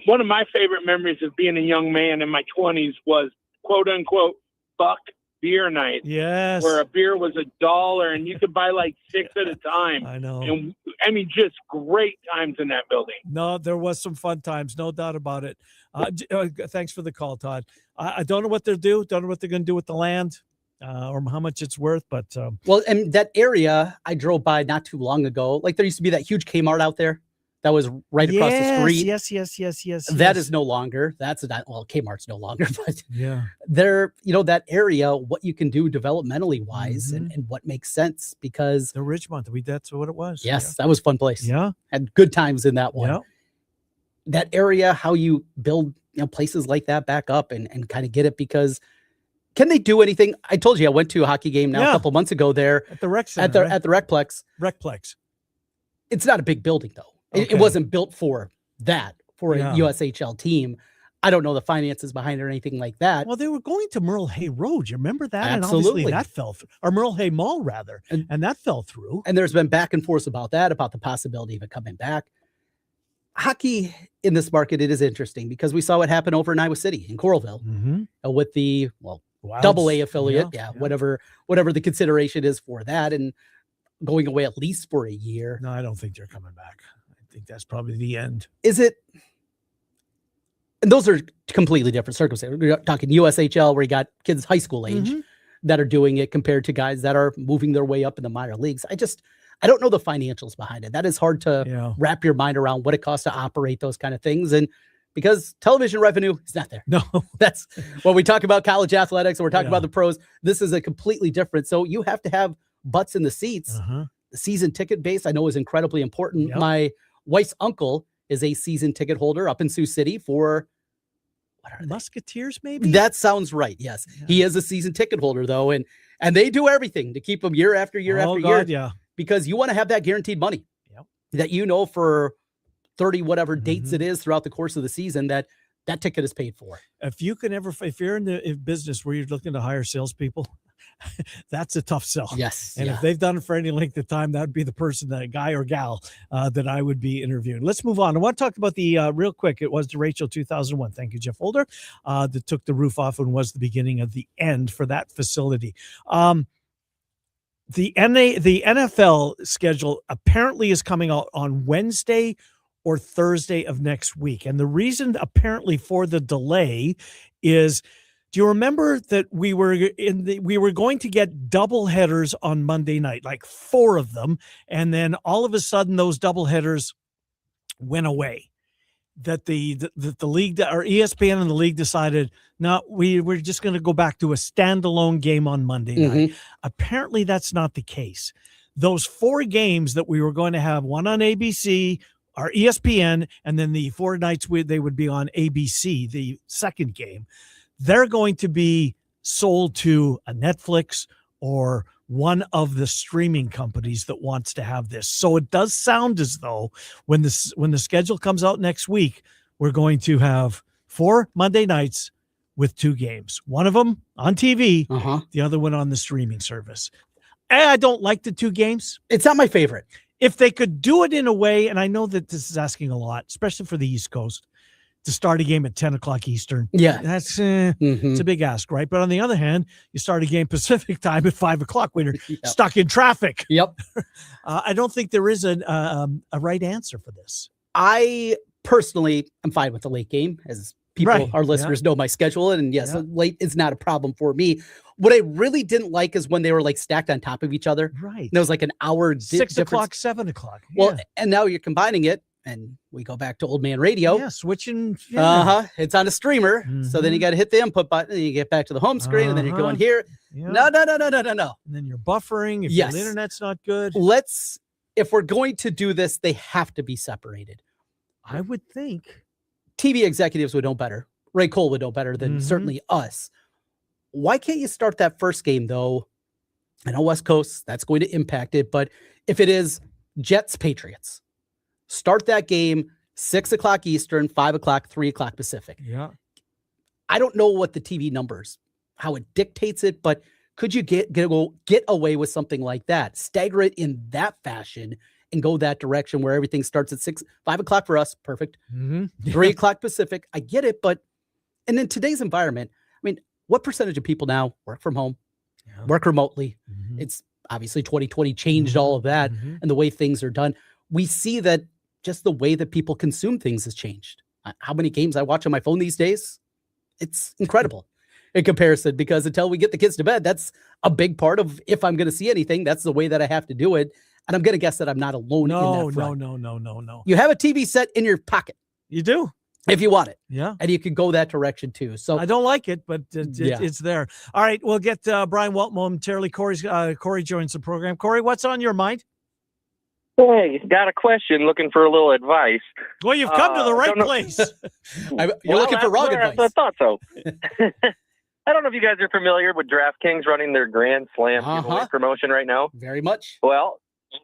one of my favorite memories of being a young man in my 20s was quote unquote Buck beer night. Yes. Where a beer was $1 and you could buy like 6 at a time. I know. And I mean, just great times in that building. No, there was some fun times, no doubt about it. Thanks for the call, Todd. I don't know what they'll do. Don't know what they're going to do with the land or how much it's worth. But well, and that area I drove by not too long ago. Like there used to be that huge Kmart out there that was right across the street. Yes. That is no longer. That's not, well, Kmart's no longer, but yeah, there, that area, what you can do developmentally wise and what makes sense because the Ridgemont, that's what it was. Yes, that was a fun place. Yeah. Had good times in that one. Yeah. That area, how you build places like that back up and kind of get it because can they do anything? I told you I went to a hockey game now a couple months ago there at the rec center, at the Recplex. It's not a big building though. It wasn't built for that, for a USHL team. I don't know the finances behind it or anything like that. Well, they were going to Merle Hay Road. You remember that? Absolutely. And obviously that fell through. Or Merle Hay Mall, rather. And that fell through. And there's been back and forth about that, about the possibility of it coming back. Hockey in this market, it is interesting because we saw what happened over in Iowa City, in Coralville, with the, double A affiliate. Yeah. Whatever the consideration is for that. And going away at least for a year. No, I don't think they're coming back. I think that's probably the end. Is it? And those are completely different circumstances. We're talking USHL where you got kids high school age that are doing it compared to guys that are moving their way up in the minor leagues. I don't know the financials behind it. That is hard to wrap your mind around what it costs to operate those kind of things. And because television revenue is not there. No, that's when we talk about college athletics and we're talking about the pros, this is a completely different. So you have to have butts in the seats. The season ticket base I know is incredibly important. My wife's uncle is a season ticket holder up in Sioux City for Musketeers, maybe? That sounds right. Yes. Yeah. He is a season ticket holder though. And they do everything to keep him year after year after year. Yeah. Because you want to have that guaranteed money that, for 30, whatever dates it is throughout the course of the season that ticket is paid for. If you're in the business where you're looking to hire salespeople, that's a tough sell. Yes. And if they've done it for any length of time, that would be the person, that guy or gal that I would be interviewing. Let's move on. I want to talk about the real quick. It was derecho 2001. Thank you, Jeff Holder. That took the roof off and was the beginning of the end for that facility. The NFL schedule apparently is coming out on Wednesday or Thursday of next week. And the reason apparently for the delay is, do you remember that we were going to get double headers on Monday night, like 4 of them, and then all of a sudden those double headers went away? That the league, or ESPN and the league, decided, no, we're just going to go back to a standalone game on Monday night. Apparently that's not the case. Those 4 games that we were going to have, one on ABC or ESPN, and then the 4 nights they would be on ABC, the second game, they're going to be sold to a Netflix or one of the streaming companies that wants to have this. So it does sound as though when the schedule comes out next week, we're going to have 4 Monday nights with 2 games. One of them on TV, the other one on the streaming service. I don't like the 2 games. It's not my favorite. If they could do it in a way, and I know that this is asking a lot, especially for the East Coast, to start a game at 10 o'clock Eastern. Yeah. That's it's a big ask, right? But on the other hand, you start a game Pacific time at 5 o'clock when you're stuck in traffic. Yep. I don't think there is a right answer for this. I personally am fine with the late game, as people, our listeners know my schedule. And yes, late is not a problem for me. What I really didn't like is when they were like stacked on top of each other. Right. And there was like an hour 6 o'clock, 7 o'clock. Well, and now you're combining it. And we go back to old man radio. Yeah, switching. It's on a streamer. So then you got to hit the input button and you get back to the home screen and then you're going here. Yeah. No. And then you're buffering if the internet's not good. If we're going to do this, they have to be separated. I would think. TV executives would know better. Ray Cole would know better than certainly us. Why can't you start that first game, though? I know West Coast, that's going to impact it. But if it is Jets, Patriots, start that game 6 o'clock Eastern, 5 o'clock, 3 o'clock Pacific. Yeah. I don't know what the TV numbers, how it dictates it, but could you get away with something like that? Stagger it in that fashion and go that direction where everything starts at 5 o'clock for us. Perfect. 3 o'clock Pacific. I get it. But, and in today's environment, I mean, what percentage of people now work from home, work remotely? It's obviously 2020 changed all of that and the way things are done. We see that just the way that people consume things has changed. How many games I watch on my phone these days? It's incredible in comparison, because until we get the kids to bed, that's a big part of, if I'm going to see anything, that's the way that I have to do it. And I'm going to guess that I'm not alone in that front. No. You have a TV set in your pocket. You do. If you want it. Yeah. And you can go that direction too. So I don't like it, but it's there. All right. We'll get Brian Walton momentarily. Corey joins the program. Corey, what's on your mind? Hey, got a question, looking for a little advice. Well, you've come to the right place. You're looking for wrong advice. I thought so. I don't know if you guys are familiar with DraftKings running their Grand Slam giveaway promotion right now. Very much. Well,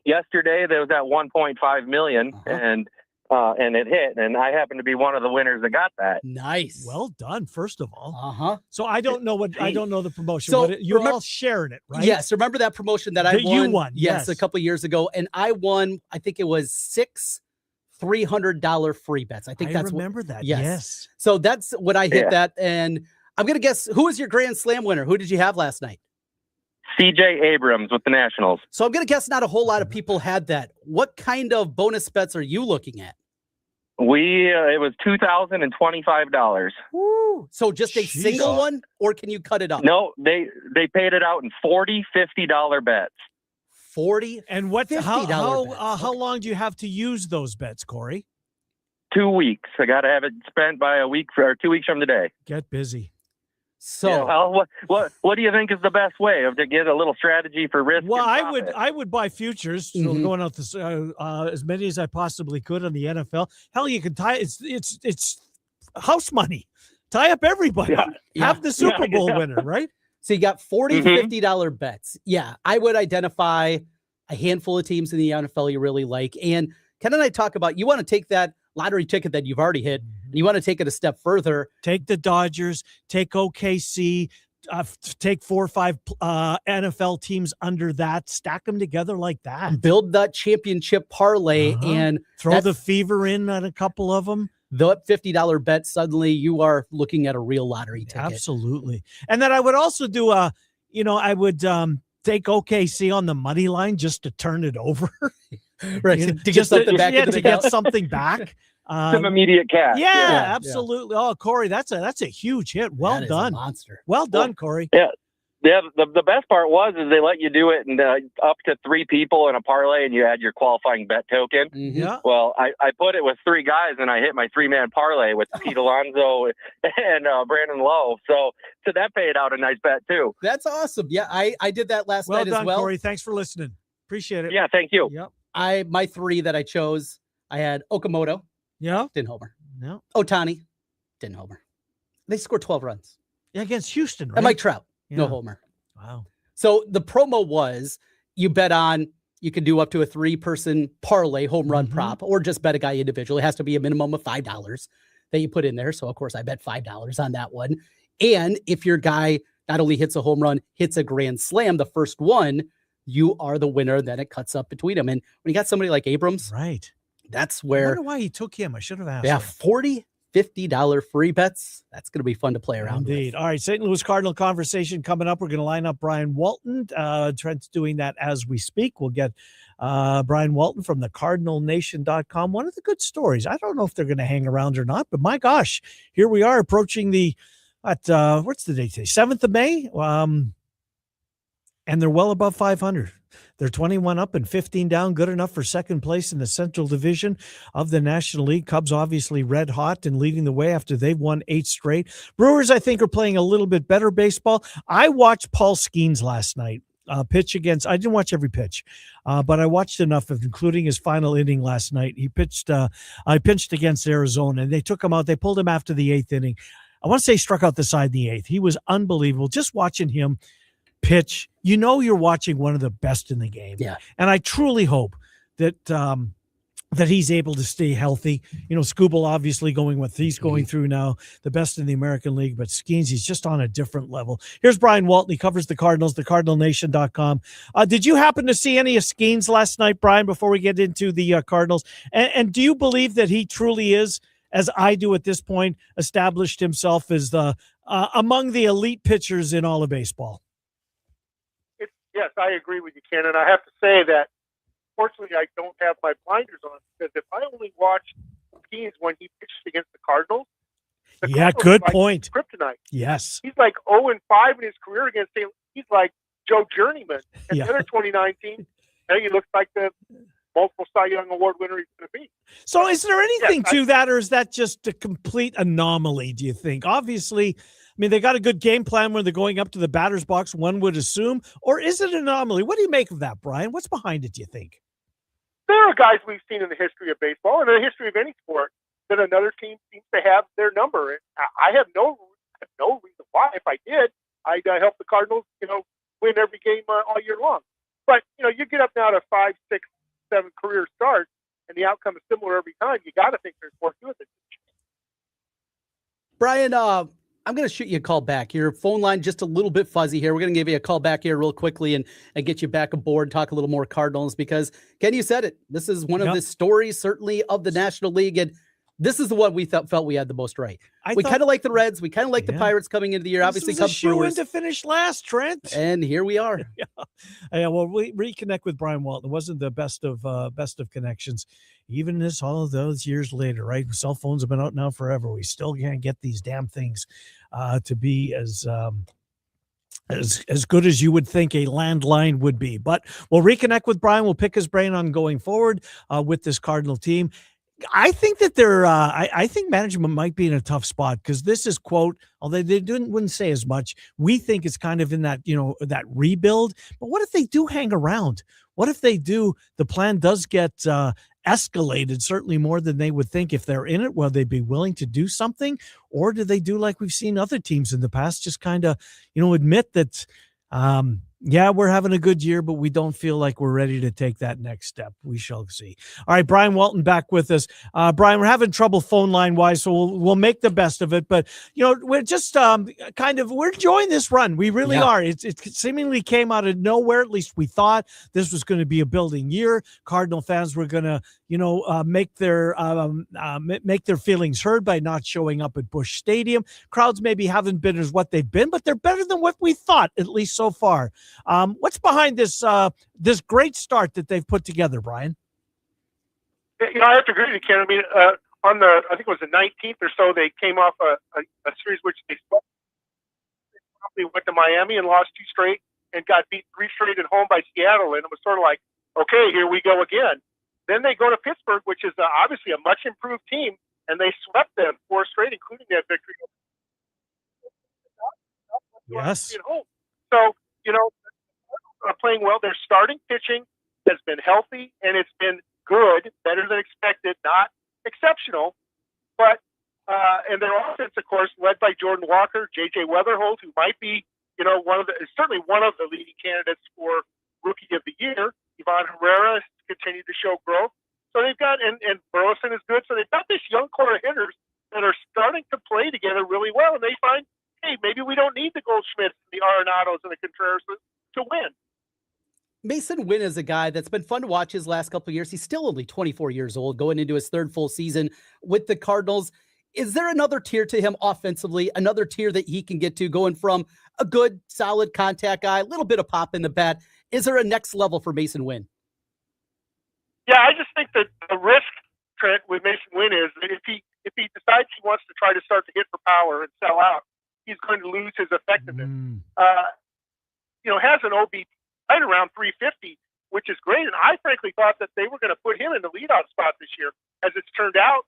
yesterday there was that 1.5 million, and it hit, and I happened to be one of the winners that got that. Nice. Well done, first of all. So I don't know the promotion. So but you're all sharing it, right? Yes. Remember that promotion that I won? You won. Yes, a couple of years ago, and I won. I think it was 6 $300 free bets. I think that's remember that. Yes. So that's when I hit that, and I'm gonna guess, who was your Grand Slam winner? Who did you have last night? CJ Abrams with the Nationals. So I'm gonna guess not a whole lot of people had that. What kind of bonus bets are you looking at? It was $2,025. Woo! So just a single one, or can you cut it up? No, they paid it out in $40, $50 bets. 40 and what? How long do you have to use those bets, Corey? 2 weeks. I got to have it spent by 2 weeks from today. Get busy. So, what do you think is the best way to get a little strategy for risk? Well, I would buy futures, going out this as many as I possibly could on the NFL. Hell, you can tie it's house money. Tie up everybody. Have the Super Bowl winner, right? So you got $40, $50 bets. Yeah, I would identify a handful of teams in the NFL you really like, and Ken and I talk about, you want to take that lottery ticket that you've already hit, and you want to take it a step further. Take the Dodgers, take OKC, take 4 or 5 NFL teams under that, stack them together like that. Build that championship parlay and throw the Fever in on a couple of them. The $50 bet, suddenly you are looking at a real lottery ticket. Absolutely. And then I would also do take OKC on the money line just to turn it over. Right. To get something back into the get account. something back. Some immediate cash. Yeah, absolutely. Oh, Corey, that's a huge hit. Well That is a done. monster. Well done, Corey. Yeah. Yeah, the best part was they let you do it and up to 3 people in a parlay, and you add your qualifying bet token. Yeah. Well, I put it with 3 guys, and I hit my 3-man parlay with Pete Alonso and Brandon Lowe. So that paid out a nice bet too. That's awesome. Yeah, I did that last Well night done, as well. Corey. Thanks for listening. Appreciate it. Yeah, thank you. Yep. My 3 that I chose, I had Okamoto. Yeah. Didn't homer. No. Otani. Didn't homer. They scored 12 runs. Yeah, against Houston, right? And Mike Trout. Yeah. No homer. Wow. So the promo was you bet on, you can do up to a 3-person parlay home run prop, or just bet a guy individually. It has to be a minimum of $5 that you put in there. So of course I bet $5 on that one. And if your guy not only hits a home run, hits a grand slam, the first one, you are the winner. Then it cuts up between them. And when you got somebody like Abrams, right, that's I where, wonder why he took him. I should have asked. yeah, him. $40, $50 free bets. That's going to be fun to play around with. Indeed. All right, St. Louis Cardinal conversation coming up. We're going to line up Brian Walton. Trent's doing that as we speak. We'll get Brian Walton from the CardinalNation.com. One of the good stories. I don't know if they're going to hang around or not, but my gosh, here we are approaching what's the date today? 7th of May. And they're well above 500. They're 21 up and 15 down, good enough for second place in the Central Division of the National League. Cubs obviously red hot and leading the way after they've won 8 straight. Brewers, I think, are playing a little bit better baseball. I watched Paul Skeens last night pitch against, I didn't watch every pitch, but I watched enough of, including his final inning last night. He pitched, I pitched against Arizona, and they took him out. They pulled him after the 8th inning. I want to say he struck out the side in the 8th. He was unbelievable. Just watching him pitch, you know, you're watching one of the best in the game. Yeah. And I truly hope that that he's able to stay healthy. You know, Skubal obviously going what he's going through now, the best in the American League, but Skeens, he's just on a different level. Here's Brian Walton. He covers the Cardinals, the CardinalNation.com. Did you happen to see any of Skeens last night, Brian, before we get into the Cardinals? And do you believe that he truly is, as I do at this point, established himself as the among the elite pitchers in all of baseball? Yes, I agree with you, Ken. And I have to say that, fortunately, I don't have my blinders on, because if I only watched Skeens when he pitched against the Cardinals, Yeah, good point. Kryptonite. Yes. He's like 0-5 in his career against St. He's like Joe Journeyman. And Yeah. the other 2019, hey, he looks like the multiple Cy Young Award winner he's going to be. So is there anything Yes, to that, or is that just a complete anomaly, do you think? Obviously, I mean, they got a good game plan when they're going up to the batter's box, one would assume, or is it an anomaly? What do you make of that, Brian? What's behind it, do you think? There are guys we've seen in the history of baseball and in the history of any sport that another team seems to have their number. And I have no reason why. If I did, I'd help the Cardinals, win every game all year long. But, you get up now to 5, 6, 7 career starts, and the outcome is similar every time. You got to think there's more to it. Brian, I'm going to shoot you a call back. Your phone line just a little bit fuzzy here. We're going to give you a call back here real quickly and get you back aboard, talk a little more Cardinals, because, Ken, you said it. This is one of the stories, certainly, of the National League, and this is the one we felt we had the most right. We kind of like the Reds. We kind of like the Pirates coming into the year. Obviously, This was a Cubs, Brewers. shoe-in to finish last, Trent. And here we are. Yeah, well, we reconnect with Brian Walton. It wasn't the best of connections, even all of those years later, right? Cell phones have been out now forever. We still can't get these damn things to be as good as you would think a landline would be. But we'll reconnect with Brian. We'll pick his brain on going forward with this Cardinal team. I think that I think management might be in a tough spot, because this is, quote, although they wouldn't say as much, we think it's kind of in that, that rebuild. But what if they do hang around? What if the plan does get escalated, certainly more than they would think? If they're in it, will they be willing to do something? Or do they do like we've seen other teams in the past, just kind of, admit that, yeah, we're having a good year, but we don't feel like we're ready to take that next step. We shall see. All right, Brian Walton back with us. Brian, we're having trouble phone line wise, so we'll make the best of it. But we're just we're enjoying this run. We really are. It seemingly came out of nowhere. At least we thought this was going to be a building year. Cardinal fans were going to make their feelings heard by not showing up at Busch Stadium. Crowds maybe haven't been as what they've been, but they're better than what we thought, at least so far. What's behind this this great start that they've put together, Brian? I have to agree with you, Ken. I mean, I think it was the 19th or so, they came off a series which they probably went to Miami and lost 2 straight and got beat 3 straight at home by Seattle, and it was sort of like, okay, here we go again. Then they go to Pittsburgh, which is obviously a much improved team, and they swept them 4 straight, including that victory. Yes. So, playing well. Their starting pitching has been healthy, and it's been good, better than expected, not exceptional. But and their offense, of course, led by Jordan Walker, J.J. Weatherholt, who might be, certainly one of the leading candidates for Rookie of the Year. Ivan Herrera has continued to show growth. So they've got, and Burleson is good. So they've got this young core of hitters that are starting to play together really well. And they find, hey, maybe we don't need the Goldschmidts, the Arenados, and the Contreras to win. Mason Wynn is a guy that's been fun to watch his last couple of years. He's still only 24 years old, going into his 3rd full season with the Cardinals. Is there another tier to him offensively, another tier that he can get to, going from a good, solid contact guy, a little bit of pop in the bat? Is there a next level for Mason Wynn? Yeah, I just think that the risk, Trent, with Mason Wynn is that if he decides he wants to try to start to hit for power and sell out, he's going to lose his effectiveness. Has an OBP right around 350, which is great. And I frankly thought that they were going to put him in the leadoff spot this year. As it's turned out,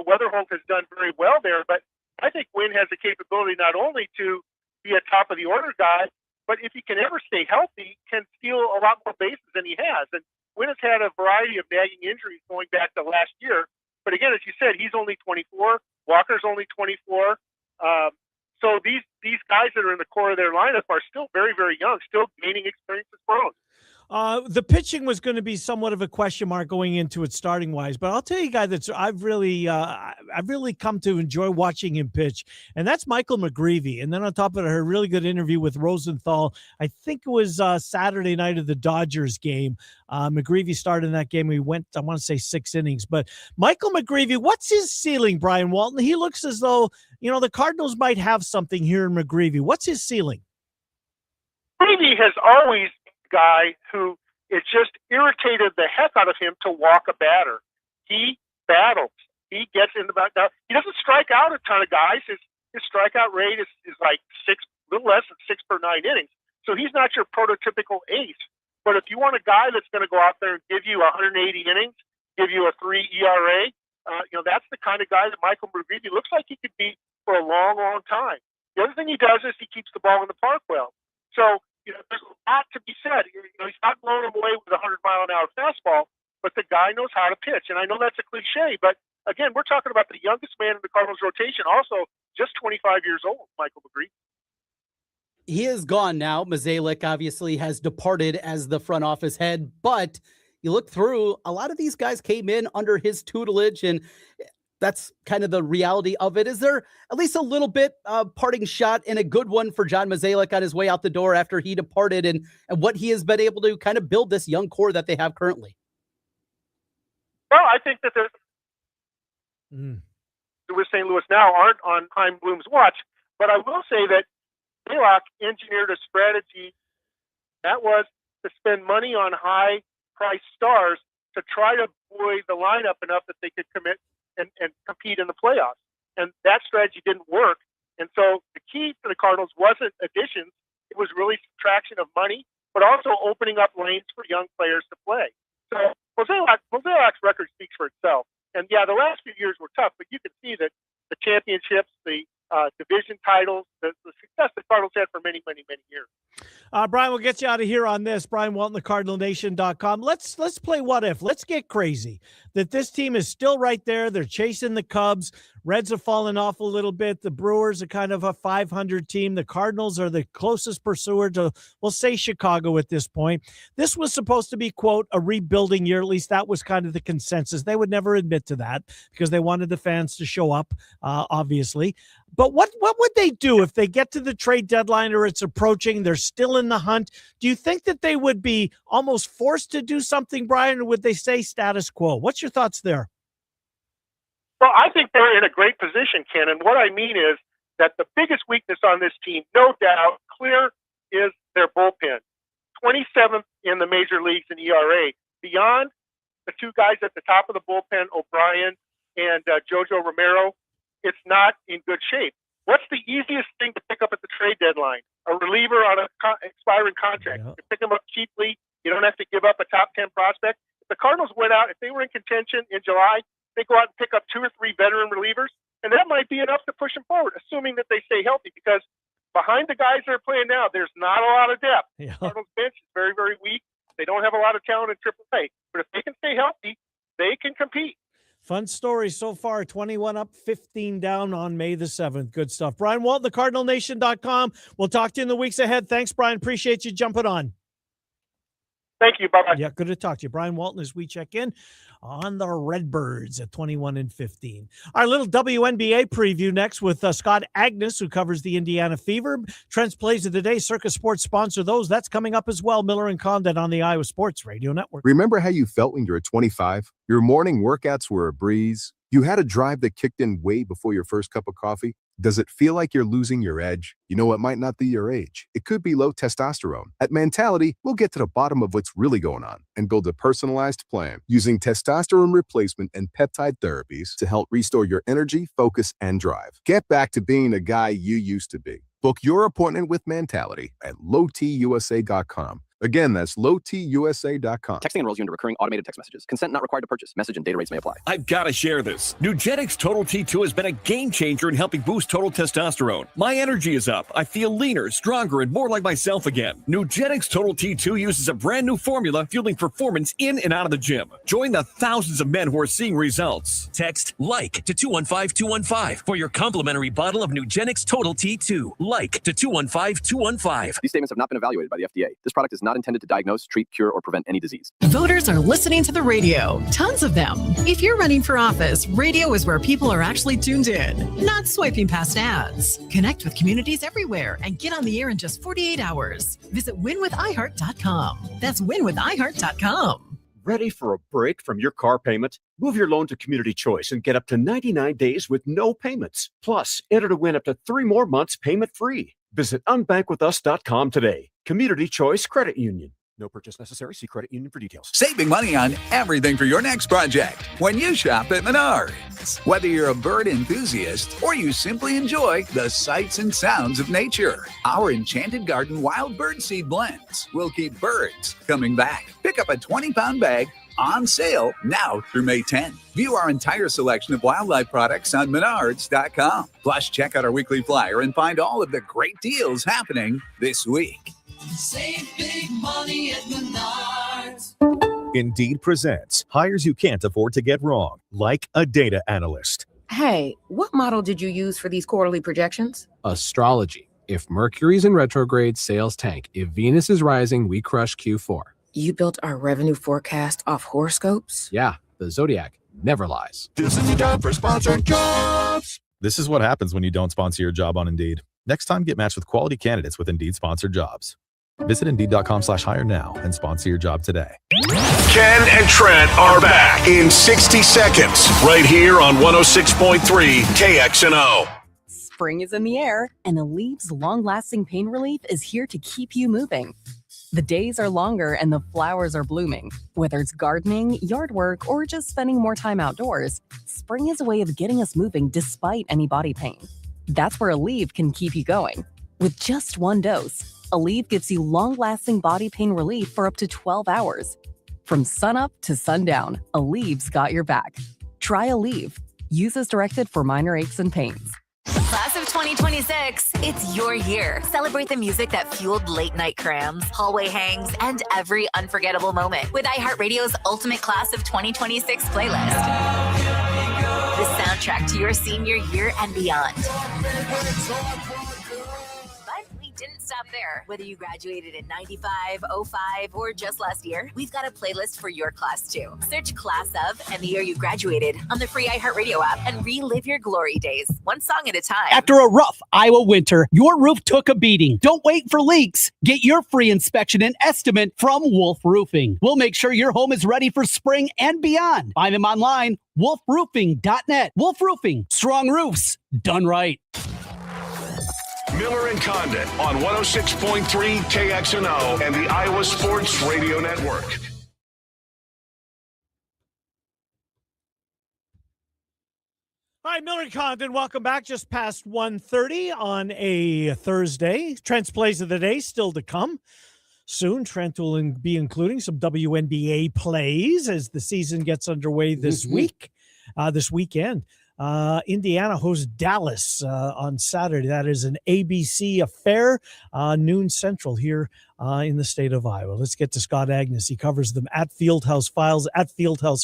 Weatherholt has done very well there. But I think Wynn has the capability not only to be a top of the order guy, but if he can ever stay healthy, can steal a lot more bases than he has. And Wynn has had a variety of nagging injuries going back to last year. But again, as you said, he's only 24. Walker's only 24. So these guys that are in the core of their lineup are still very, very young, still gaining experience as pros. The pitching was going to be somewhat of a question mark going into it starting wise, but I'll tell you a guy that's I've really come to enjoy watching him pitch, and that's Michael McGreevy. And then on top of it, a really good interview with Rosenthal. I think it was Saturday night of the Dodgers game. McGreevy started in that game. We went, I want to say 6 innings, but Michael McGreevy, what's his ceiling, Brian Walton? He looks as though, the Cardinals might have something here in McGreevy. What's his ceiling? McGreevy has always guy who it just irritated the heck out of him to walk a batter. He battles. He gets in the back. Now, he doesn't strike out a ton of guys. His strikeout rate is like a little less than 6 per 9 innings. So he's not your prototypical ace. But if you want a guy that's going to go out there and give you 180 innings, give you a 3 ERA, that's the kind of guy that Michael McGreevy looks like he could be for a long, long time. The other thing he does is he keeps the ball in the park well. So, there's a lot to be said. He's not blowing him away with a 100-mile-an-hour fastball, but the guy knows how to pitch. And I know that's a cliche, but again, we're talking about the youngest man in the Cardinals rotation, also just 25 years old, Michael McGreevy. He is gone now. Mazalik obviously has departed as the front office head, but you look through, a lot of these guys came in under his tutelage, and that's kind of the reality of it. Is there at least a little bit parting shot and a good one for John Mazalik on his way out the door after he departed, and what he has been able to kind of build this young core that they have currently? Well, I think that with St. Louis now aren't on Chaim Bloom's watch, but I will say that Mazalik engineered a strategy that was to spend money on high-priced stars to try to buoy the lineup enough that they could commit and compete in the playoffs. And that strategy didn't work. And so the key for the Cardinals wasn't additions. It was really subtraction of money, but also opening up lanes for young players to play. So Mosaic's record speaks for itself. And yeah, the last few years were tough, but you can see that the championships, the division titles, the success the Cardinals had for many, many, many years. Brian, we'll get you out of here on this. Brian Walton, thecardinalnation.com. Let's play what if. Let's get crazy that this team is still right there. They're chasing the Cubs. Reds have fallen off a little bit. The Brewers are kind of a 500 team. The Cardinals are the closest pursuer to, we'll say, Chicago at this point. This was supposed to be, quote, a rebuilding year. At least that was kind of the consensus. They would never admit to that because they wanted the fans to show up, obviously. But what would they do if they get to the trade deadline or it's approaching, they're still in the hunt? Do you think that they would be almost forced to do something, Brian, or would they say status quo? What's your thoughts there? Well, I think they're in a great position, Ken. And what I mean is that the biggest weakness on this team, no doubt, clear, is their bullpen. 27th in the major leagues in ERA. Beyond the two guys at the top of the bullpen, O'Brien and Jojo Romero, it's not in good shape. What's the easiest thing to pick up at the trade deadline? A reliever on an expiring contract. You pick them up cheaply. You don't have to give up a top 10 prospect. If the Cardinals went out, if they were in contention in July, they go out and pick up 2 or 3 veteran relievers, and that might be enough to push them forward, assuming that they stay healthy, because behind the guys that are playing now, there's not a lot of depth. The Cardinals bench is very, very weak. They don't have a lot of talent in AAA. But if they can stay healthy, they can compete. Fun story so far. 21 up, 15 down on May the 7th. Good stuff. Brian Walton, thecardinalnation.com. We'll talk to you in the weeks ahead. Thanks, Brian. Appreciate you jumping on. Thank you. Bye-bye. Yeah, good to talk to you. Brian Walton as we check in on the Redbirds at 21 and 15. Our little WNBA preview next with Scott Agness, who covers the Indiana Fever. Trent's Plays of the Day, Circus Sports sponsor those. That's coming up as well. Miller and Condon on the Iowa Sports Radio Network. Remember how you felt when you were 25? Your morning workouts were a breeze. You had a drive that kicked in way before your first cup of coffee. Does it feel like you're losing your edge? You know, it might not be your age. It could be low testosterone. At Mentality, we'll get to the bottom of what's really going on and build a personalized plan using testosterone replacement and peptide therapies to help restore your energy, focus, and drive. Get back to being the guy you used to be. Book your appointment with Mentality at lowtusa.com. Again, that's lowtusa.com. Texting enrolls you into recurring automated text messages. Consent not required to purchase. Message and data rates may apply. I've got to share this. Nugenix Total T2 has been a game changer in helping boost total testosterone. My energy is up. I feel leaner, stronger, and more like myself again. Nugenix Total T2 uses a brand new formula fueling performance in and out of the gym. Join the thousands of men who are seeing results. Text LIKE to 215-215 for your complimentary bottle of Nugenix Total T2. LIKE to 215-215. These statements have not been evaluated by the FDA. This product is not intended to diagnose, treat, cure, or prevent any disease. Voters are listening to the radio. Tons of them. If you're running for office, radio is where people are actually tuned in, not swiping past ads. Connect with communities everywhere and get on the air in just 48 hours. Visit winwithiheart.com. That's winwithiheart.com. Ready for a break from your car payment? Move your loan to Community Choice and get up to 99 days with no payments. Plus, enter to win up to 3 more months payment-free. Visit unbankwithus.com today. Community Choice Credit Union. No purchase necessary. See credit union for details. Saving money on everything for your next project when you shop at Menards. Whether you're a bird enthusiast or you simply enjoy the sights and sounds of nature, our Enchanted Garden Wild Bird Seed Blends will keep birds coming back. Pick up a 20-pound bag on sale now through May 10. View our entire selection of wildlife products on Menards.com. Plus, check out our weekly flyer and find all of the great deals happening this week. Save big money at Menards. Indeed presents hires you can't afford to get wrong, like a data analyst. Hey, what model did you use for these quarterly projections? Astrology. If Mercury's in retrograde, sales tank. If Venus is rising, we crush Q4. You built our revenue forecast off horoscopes? Yeah, the Zodiac never lies. This is the job for sponsored jobs. This is what happens when you don't sponsor your job on Indeed. Next time, get matched with quality candidates with Indeed sponsored jobs. Visit Indeed.com/hire now and sponsor your job today. Ken and Trent are back in 60 seconds right here on 106.3 KXNO. Spring is in the air, and Aleve's long-lasting pain relief is here to keep you moving. The days are longer and the flowers are blooming. Whether it's gardening, yard work, or just spending more time outdoors, spring is a way of getting us moving despite any body pain. That's where Aleve can keep you going. With just one dose, Aleve gives you long-lasting body pain relief for up to 12 hours. From sunup to sundown, Aleve's got your back. Try Aleve. Use as directed for minor aches and pains. Class of 2026, it's your year. Celebrate the music that fueled late night crams, hallway hangs, and every unforgettable moment with iHeartRadio's Ultimate Class of 2026 playlist. The soundtrack to your senior year and beyond. But we didn't stop there. Whether you graduated in 95, 05, or just last year, we've got a playlist for your class too. Search Class of and the year you graduated on the free iHeartRadio app and relive your glory days, one song at a time. After a rough Iowa winter, your roof took a beating. Don't wait for leaks. Get your free inspection and estimate from Wolf Roofing. We'll make sure your home is ready for spring and beyond. Find them online, wolfroofing.net. Wolf Roofing, strong roofs done right. Miller and Condon on 106.3 KXNO and the Iowa Sports Radio Network. All right, Miller and Condon, welcome back. Just past 1:30 on a Thursday. Trent's plays of the day still to come. Soon, Trent will be including some WNBA plays as the season gets underway this weekend. Indiana hosts Dallas on Saturday. That is an ABC affair, noon Central here in the state of Iowa. Let's get to Scott Agness. He covers them at Fieldhouse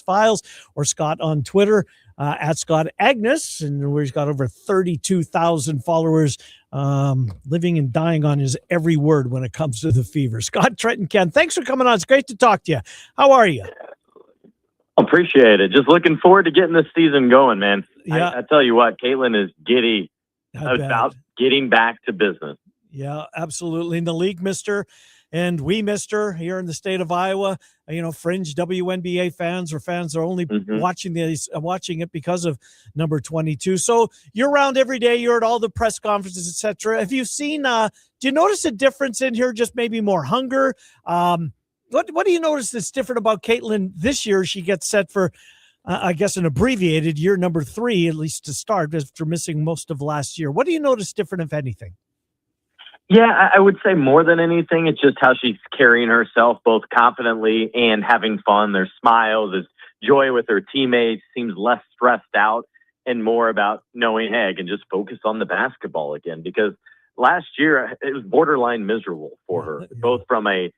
Files, or Scott on Twitter at Scott Agness, and where he's got over 32,000 followers, living and dying on his every word when it comes to the Fever. Scott, Trent, and Ken, thanks for coming on. It's great to talk to you. How are you? Appreciate it. Just looking forward to getting this season going, man. Yeah. I tell you what, Caitlin is giddy about getting back to business. Yeah, absolutely. And the league missed her, and we missed her here in the state of Iowa. Fringe WNBA fans or fans that are only watching it because of number 22. So you're around every day. You're at all the press conferences, etc. Have you seen? Do you notice a difference in here? Just maybe more hunger. What do you notice that's different about Caitlin this year? She gets set for, I guess, an abbreviated year number 3, at least to start, after missing most of last year. What do you notice different, if anything? Yeah, I would say more than anything, it's just how she's carrying herself, both confidently and having fun. There's smiles, there's joy with her teammates, seems less stressed out and more about knowing, hey, I can just focus on the basketball again. Because last year, it was borderline miserable for her, both from a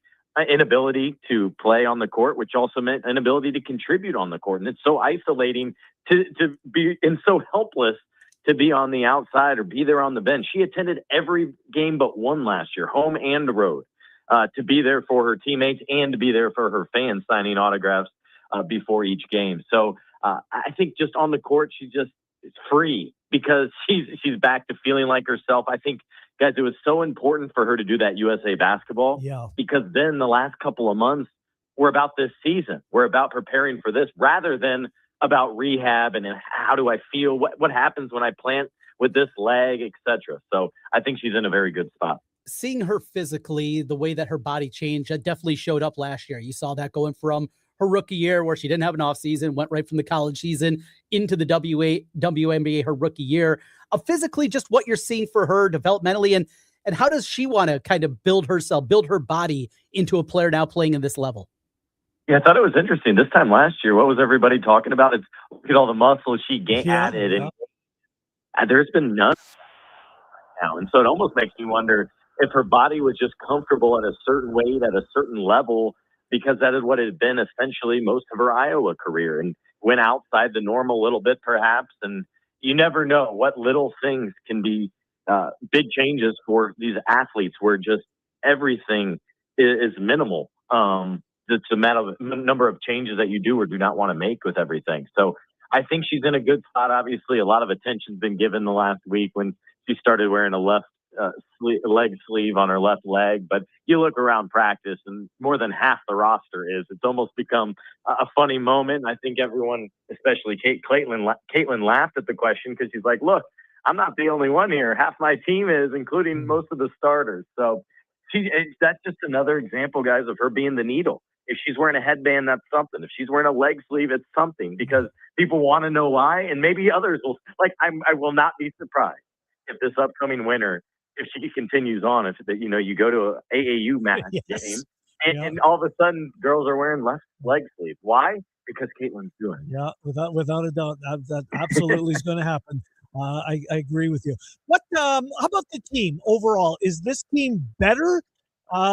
inability to play on the court, which also meant inability to contribute on the court. And it's so isolating to be, and so helpless to be on the outside or be there on the bench. She attended every game but one last year, home and road, to be there for her teammates and to be there for her fans, signing autographs before each game. So I think just on the court, she just is free because she's back to feeling like herself. I think, guys, it was so important for her to do that USA basketball because then the last couple of months were about this season. We're about preparing for this rather than about rehab and how do I feel, what happens when I plant with this leg, etc. So I think she's in a very good spot. Seeing her physically, the way that her body changed, that definitely showed up last year. You saw that going from her rookie year where she didn't have an off season, went right from the college season into the WNBA her rookie year. Physically, just what you're seeing for her developmentally, and how does she want to kind of build herself, build her body into a player now playing in this level? Yeah, I thought it was interesting. This time last year, what was everybody talking about? It's look at all the muscles she added, and there's been none now. And so it almost makes me wonder if her body was just comfortable at a certain weight, at a certain level, because that is what it had been essentially most of her Iowa career, and went outside the normal a little bit perhaps. And you never know what little things can be big changes for these athletes where just everything is minimal. It's a matter of number of changes that you do or do not want to make with everything. So I think she's in a good spot. Obviously, a lot of attention's been given the last week when she started wearing a left leg sleeve on her left leg. But you look around practice and more than half the roster is. It's almost become a funny moment. I think everyone, especially Caitlin laughed at the question because she's like, look, I'm not the only one here. Half my team is, including most of the starters. So that's just another example, guys, of her being the needle. If she's wearing a headband, that's something. If she's wearing a leg sleeve, it's something because people want to know why. And maybe others will, I will not be surprised if this upcoming winter, if she continues on, if you go to a AAU match game and all of a sudden girls are wearing left leg sleeve. Why? Because Caitlin's doing it. Yeah, without a doubt, that absolutely is going to happen. I agree with you. How about the team overall? Is this team better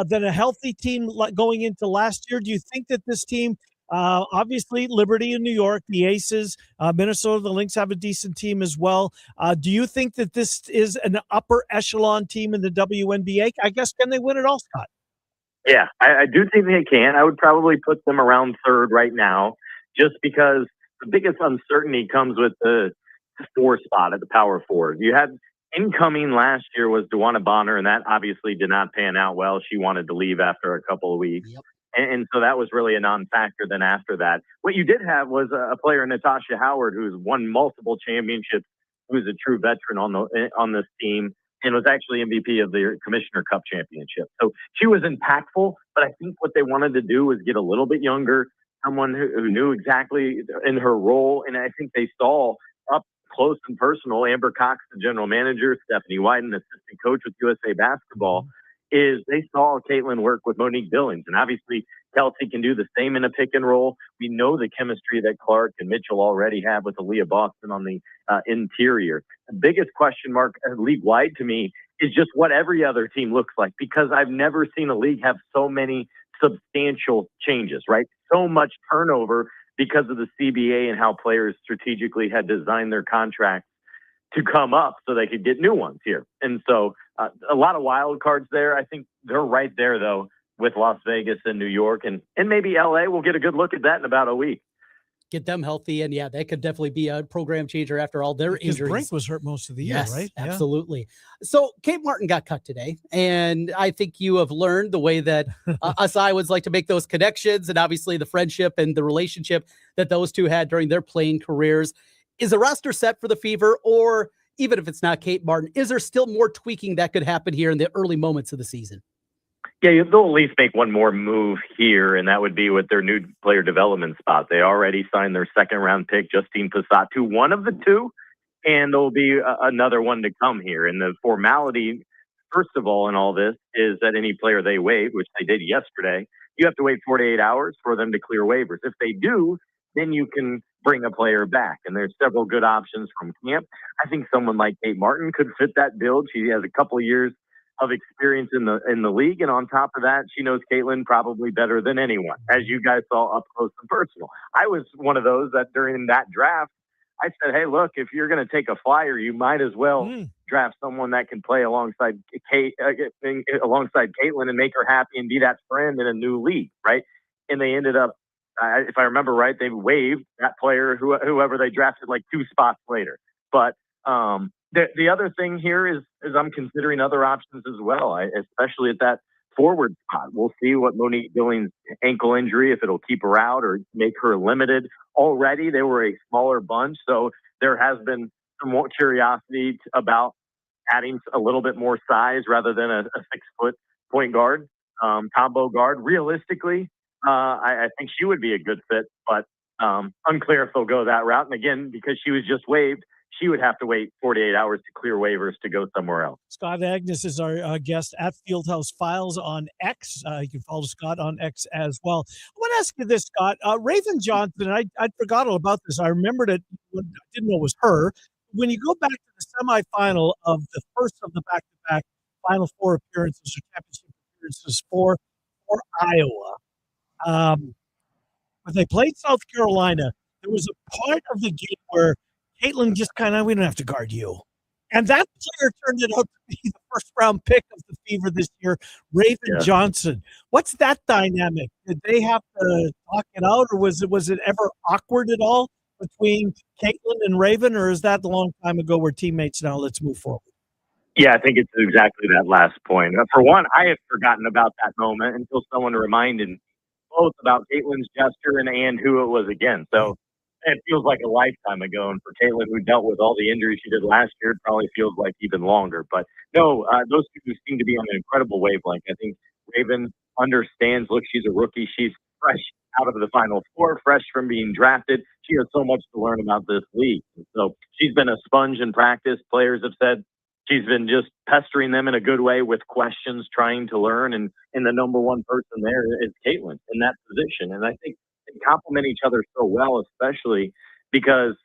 than a healthy team going into last year? Do you think that this team, obviously Liberty in New York, the Aces, Minnesota, the Lynx have a decent team as well. Do you think that this is an upper echelon team in the WNBA? I guess, can they win it all, Scott? Yeah, I do think they can. I would probably put them around third right now just because the biggest uncertainty comes with the 4 spot at the power forward. You had incoming last year was DeWanna Bonner, and that obviously did not pan out well. She wanted to leave after a couple of weeks. Yep. And so that was really a non-factor then after that. What you did have was a player, Natasha Howard, who's won multiple championships, who's a true veteran on this team, and was actually MVP of the Commissioner Cup Championship. So she was impactful, but I think what they wanted to do was get a little bit younger, someone who knew exactly in her role. And I think they saw up close and personal, Amber Cox, the general manager, Stephanie White, an assistant coach with USA Basketball, is they saw Caitlin work with Monique Billings. And obviously Kelsey can do the same in a pick and roll. We know the chemistry that Clark and Mitchell already have with Aaliyah Boston on the interior. The biggest question mark league-wide to me is just what every other team looks like, because I've never seen a league have so many substantial changes, right? So much turnover because of the CBA and how players strategically had designed their contracts to come up so they could get new ones here. And so a lot of wild cards there. I think they're right there, though, with Las Vegas and New York. And maybe LA will get a good look at that in about a week. Get them healthy. And yeah, that could definitely be a program changer after all their injuries. Brink was hurt most of the year, yes, right? Absolutely. Yeah. So Kate Martin got cut today. And I think you have learned the way that us Iowans like to make those connections, and obviously the friendship and the relationship that those two had during their playing careers. Is the roster set for the Fever, or even if it's not Kate Martin, is there still more tweaking that could happen here in the early moments of the season? Yeah, they'll at least make one more move here, and that would be with their new player development spot. They already signed their second-round pick, Justine Passat, to one of the two, and there'll be another one to come here. And the formality, first of all, in all this, is that any player they waive, which they did yesterday, you have to wait 48 hours for them to clear waivers. If they do, then you can bring a player back. And there's several good options from camp. I think someone like Kate Martin could fit that build. She has a couple of years of experience in the league, and on top of that, she knows Caitlin probably better than anyone, as you guys saw up close and personal. I was one of those that during that draft, I said, hey, look, if you're going to take a flyer, you might as well draft someone that can play alongside alongside Caitlin and make her happy and be that friend in a new league, right? And they ended up, if I remember right, they waived that player, whoever they drafted, like 2 spots later. But the other thing here is I'm considering other options as well, especially at that forward spot. We'll see what Monique Billings' ankle injury, if it'll keep her out or make her limited. Already, they were a smaller bunch, so there has been some more curiosity about adding a little bit more size rather than a 6-foot point guard, combo guard. Realistically, I think she would be a good fit, but unclear if they'll go that route. And again, because she was just waived, she would have to wait 48 hours to clear waivers to go somewhere else. Scott Agness is our guest at Fieldhouse Files on X. You can follow Scott on X as well. I want to ask you this, Scott. Raven Johnson, I forgot all about this. I remembered it. I didn't know it was her. When you go back to the semifinal of the first of the back-to-back Final Four appearances or championship appearances for Iowa, when they played South Carolina, there was a part of the game where Caitlin just we don't have to guard you. And that player turned it out to be the first-round pick of the Fever this year, Raven Johnson. What's that dynamic? Did they have to talk it out, or was it ever awkward at all between Caitlin and Raven, or is that a long time ago we're teammates now, let's move forward? Yeah, I think it's exactly that last point. For one, I had forgotten about that moment until someone reminded me both about Caitlin's gesture and who it was again. So it feels like a lifetime ago. And for Caitlin, who dealt with all the injuries she did last year, it probably feels like even longer. But no, those two seem to be on an incredible wavelength. I think Raven understands, look, she's a rookie. She's fresh out of the Final Four, fresh from being drafted. She has so much to learn about this league. And so she's been a sponge in practice. Players have said she's been just pestering them in a good way with questions, trying to learn. And the number one person there is Caitlin in that position. And I think they complement each other so well, especially because,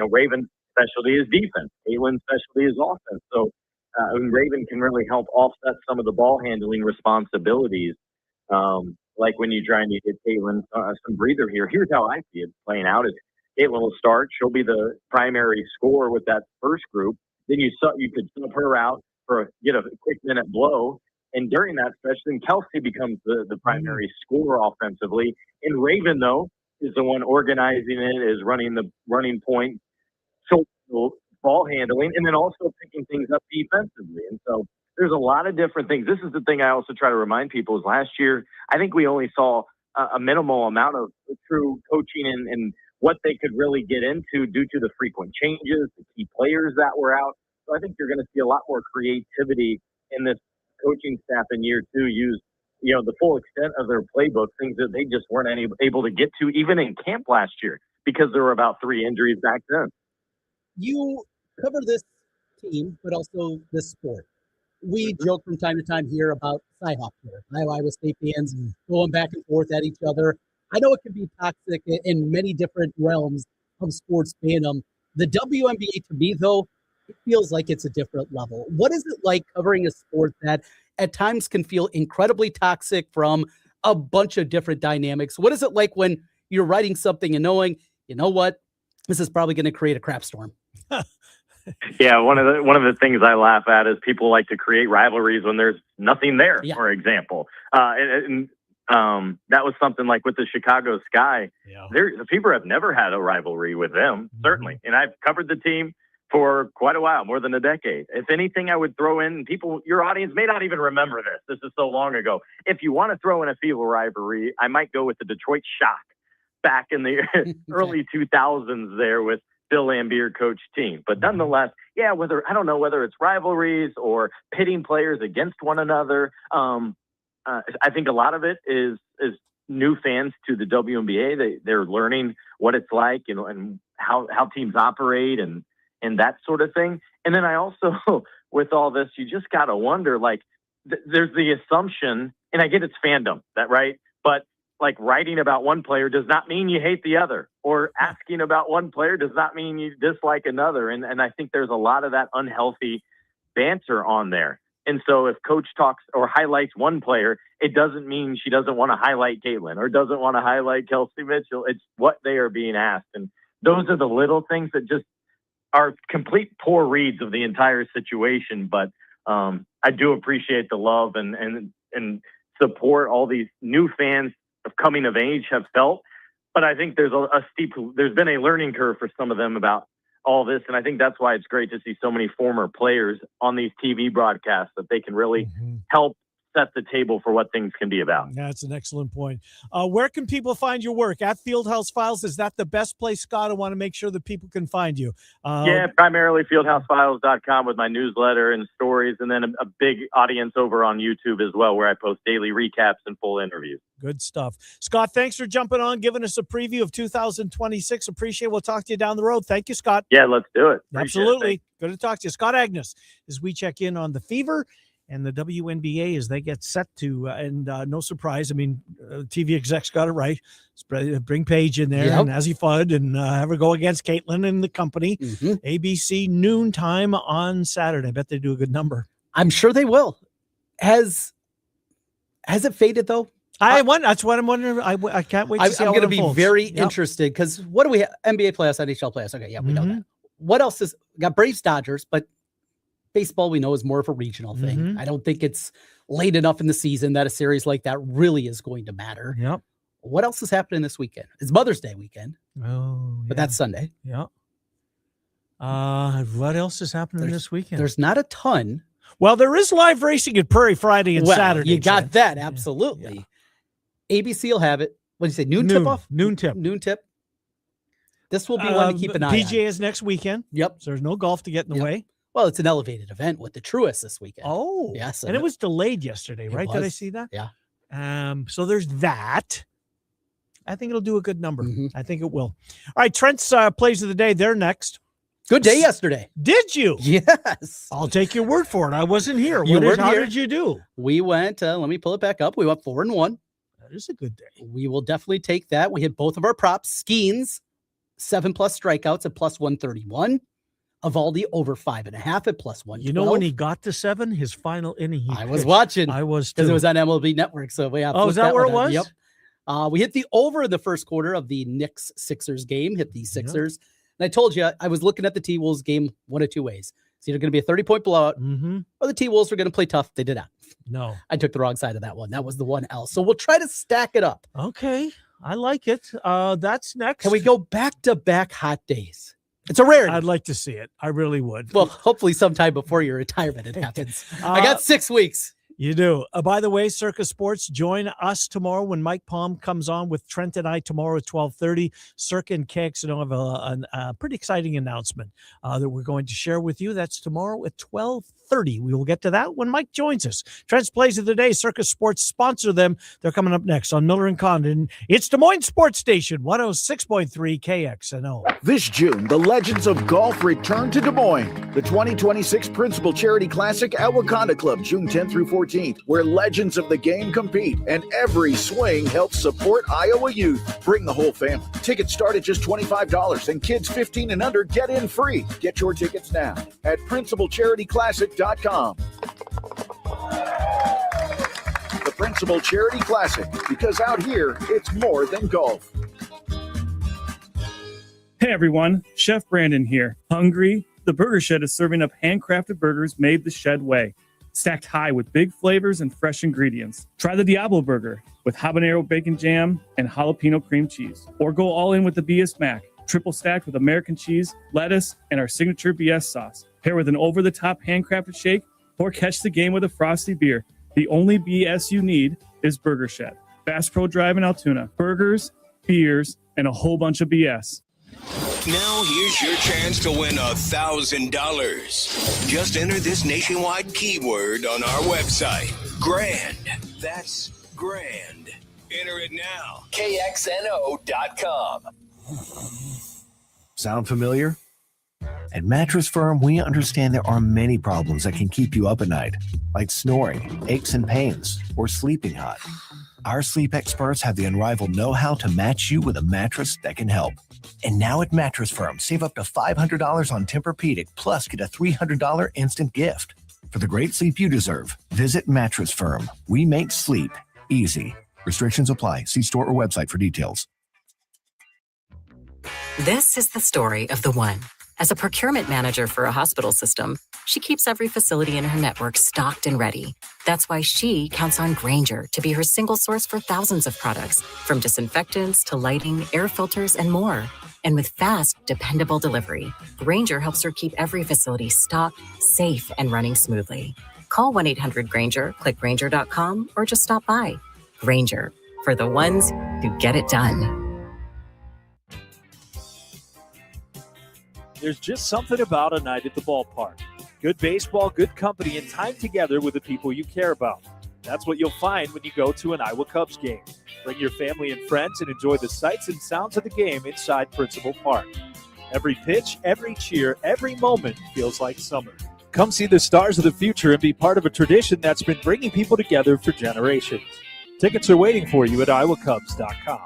Raven's specialty is defense. Caitlin's specialty is offense. So Raven can really help offset some of the ball handling responsibilities. Like when you're trying to get Caitlin some breather here. Here's how I see it playing out is Caitlin will start. She'll be the primary scorer with that first group. Then you could sub her out for a quick minute blow. And during that stretch, then Kelsey becomes the primary scorer offensively. And Raven, though, is the one organizing it, is running the running point, so ball handling, and then also picking things up defensively. And so there's a lot of different things. This is the thing I also try to remind people is last year, I think we only saw a minimal amount of true coaching and what they could really get into due to the frequent changes, the key players that were out. So I think you're going to see a lot more creativity in this coaching staff in year 2 use, the full extent of their playbook, things that they just weren't able to get to even in camp last year because there were about 3 injuries back then. You cover this team, but also this sport. We joke from time to time here about Cyhawk here, Iowa State fans going back and forth at each other. I know it can be toxic in many different realms of sports fandom. The WNBA, to me, though, it feels like it's a different level. What is it like covering a sport that at times can feel incredibly toxic from a bunch of different dynamics? What is it like when you're writing something and knowing, you know what, this is probably going to create a crap storm? Yeah, one of the things I laugh at is people like to create rivalries when there's nothing there. Yeah. For example, that was something like with the Chicago Sky. Yeah. The Fever have never had a rivalry with them, certainly, and I've covered the team for quite a while, more than a decade. If anything, I would throw in your audience may not even remember this. This is so long ago. If you want to throw in a Fever rivalry, I might go with the Detroit Shock back in the early 2000s there with Bill Lambier coach team. But nonetheless, yeah, I don't know whether it's rivalries or pitting players against one another. I think a lot of it is new fans to the WNBA. They're learning what it's like, and how teams operate and that sort of thing. And then I also, with all this, you just got to wonder, like, there's the assumption, and I get it's fandom, that right? But like writing about one player does not mean you hate the other, or asking about one player does not mean you dislike another. And I think there's a lot of that unhealthy banter on there. And so if coach talks or highlights one player, it doesn't mean she doesn't want to highlight Caitlin or doesn't want to highlight Kelsey Mitchell. It's what they are being asked. And those are the little things that just are complete poor reads of the entire situation. But I do appreciate the love and support all these new fans of coming of age have felt. But I think there's there's been a learning curve for some of them about all this. And I think that's why it's great to see so many former players on these TV broadcasts, that they can really help set the table for what things can be about. That's an excellent point. Where can people find your work? At Fieldhouse Files, is that the best place, Scott? I want to make sure that people can find you. Yeah, primarily fieldhousefiles.com with my newsletter and stories, and then a big audience over on YouTube as well, where I post daily recaps and full interviews. Good stuff. Scott, thanks for jumping on, giving us a preview of 2026. Appreciate it. We'll talk to you down the road. Thank you, Scott. Yeah, let's do it. Absolutely. Good to talk to you. Scott Agness, as we check in on the Fever and the WNBA as they get set to, and no surprise, I mean, TV execs got it right. Bring Paige in there and Azzy Fudd and have her go against Caitlin and the company. ABC noontime on Saturday. I bet they do a good number. I'm sure they will. Has it faded, though? That's what I'm wondering. I can't wait to see how it unfolds. I'm going to be very interested, because what do we have? NBA playoffs, NHL playoffs. Okay, yeah, we know that. What else is got? Braves, Dodgers, but baseball we know is more of a regional thing. I don't think it's late enough in the season that a series like that really is going to matter. Yep. What else is happening this weekend? It's Mother's Day weekend. Oh, but that's Sunday. Yeah. What else is happening this weekend? There's not a ton. Well, there is live racing at Prairie Friday and Saturday. You got that. Absolutely. Yeah. ABC will have it. What did you say? Noon tip-off? Noon tip. Noon tip. This will be one to keep an eye on. PGA is next weekend. Yep. So there's no golf to get in the way. Well, it's an elevated event with the Truist this weekend. Oh. Yes. And it was delayed yesterday, right? Did I see that? Yeah. So there's that. I think it'll do a good number. I think it will. All right, Trent's plays of the day. They're next. Good day yesterday. Did you? Yes. I'll take your word for it. I wasn't here. How did you do? We went, let me pull it back up. We went 4-1. That is a good day. We will definitely take that. We hit both of our props. Skeens, 7+ strikeouts at +131. Evaldi over 5.5 at +112. You know when he got to 7, his final inning. I was watching. I was too. Because it was on MLB Network. So we have. Oh, is that where it was? Yep. We hit the over in the first quarter of the Knicks-Sixers game. Hit the Sixers. And I told you, I was looking at the T-Wolves game one of two ways. It's either going to be a 30-point blowout or the T-Wolves were going to play tough. They did not. No. I took the wrong side of that one. That was the one else. So we'll try to stack it up. Okay. I like it. That's next. Can we go back-to-back hot days? It's a rarity. I'd like to see it. I really would. Well, hopefully sometime before your retirement it happens. I got 6 weeks. You do. By the way, Circus Sports, join us tomorrow when Mike Palm comes on with Trent and I tomorrow at 12:30. Circa and KXNO have a pretty exciting announcement that we're going to share with you. That's tomorrow at 12:30. We will get to that when Mike joins us. Trent's Plays of the Day, Circus Sports sponsor them. They're coming up next on Miller and Condon. It's Des Moines Sports Station, 106.3 KXNO. This June, the Legends of Golf return to Des Moines. The 2026 Principal Charity Classic at Wakanda Club, June 10th through 14th, where legends of the game compete and every swing helps support Iowa youth. Bring the whole family. Tickets start at just $25 and kids 15 and under get in free. Get your tickets now at principalcharityclassic.com. The Principal Charity Classic, because out here, it's more than golf. Hey everyone, Chef Brandon here. Hungry? The Burger Shed is serving up handcrafted burgers made the Shed way, stacked high with big flavors and fresh ingredients. Try the Diablo Burger with habanero bacon jam and jalapeno cream cheese. Or go all in with the BS Mac, triple stacked with American cheese, lettuce, and our signature BS sauce. Pair with an over-the-top handcrafted shake or catch the game with a frosty beer. The only BS you need is Burger Shed. Bass Pro Drive in Altoona. Burgers, beers, and a whole bunch of BS. Now here's your chance to win $1,000. Just enter this nationwide keyword on our website. Grand. That's grand. Enter it now. KXNO.com. Sound familiar? At Mattress Firm, we understand there are many problems that can keep you up at night, like snoring, aches and pains, or sleeping hot. Our sleep experts have the unrivaled know-how to match you with a mattress that can help. And now at Mattress Firm, save up to $500 on Tempur-Pedic, plus get a $300 instant gift. For the great sleep you deserve, visit Mattress Firm. We make sleep easy. Restrictions apply. See store or website for details. This is the story of the one. As a procurement manager for a hospital system, she keeps every facility in her network stocked and ready. That's why she counts on Grainger to be her single source for thousands of products, from disinfectants to lighting, air filters, and more. And with fast, dependable delivery, Grainger helps her keep every facility stocked, safe, and running smoothly. Call 1-800-GRAINGER, click Grainger.com, or just stop by. Grainger, for the ones who get it done. There's just something about a night at the ballpark. Good baseball, good company, and time together with the people you care about. That's what you'll find when you go to an Iowa Cubs game. Bring your family and friends and enjoy the sights and sounds of the game inside Principal Park. Every pitch, every cheer, every moment feels like summer. Come see the stars of the future and be part of a tradition that's been bringing people together for generations. Tickets are waiting for you at iowacubs.com.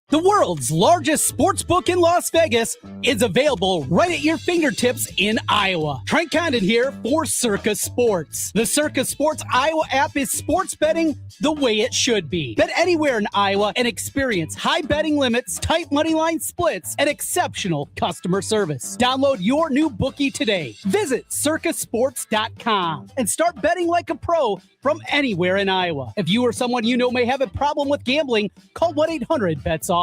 The world's largest sports book in Las Vegas is available right at your fingertips in Iowa. Trent Condon here for Circus Sports. The Circus Sports Iowa app is sports betting the way it should be. Bet anywhere in Iowa and experience high betting limits, tight money line splits, and exceptional customer service. Download your new bookie today. Visit circusports.com and start betting like a pro from anywhere in Iowa. If you or someone you know may have a problem with gambling, call 1-800-BETS-OFF.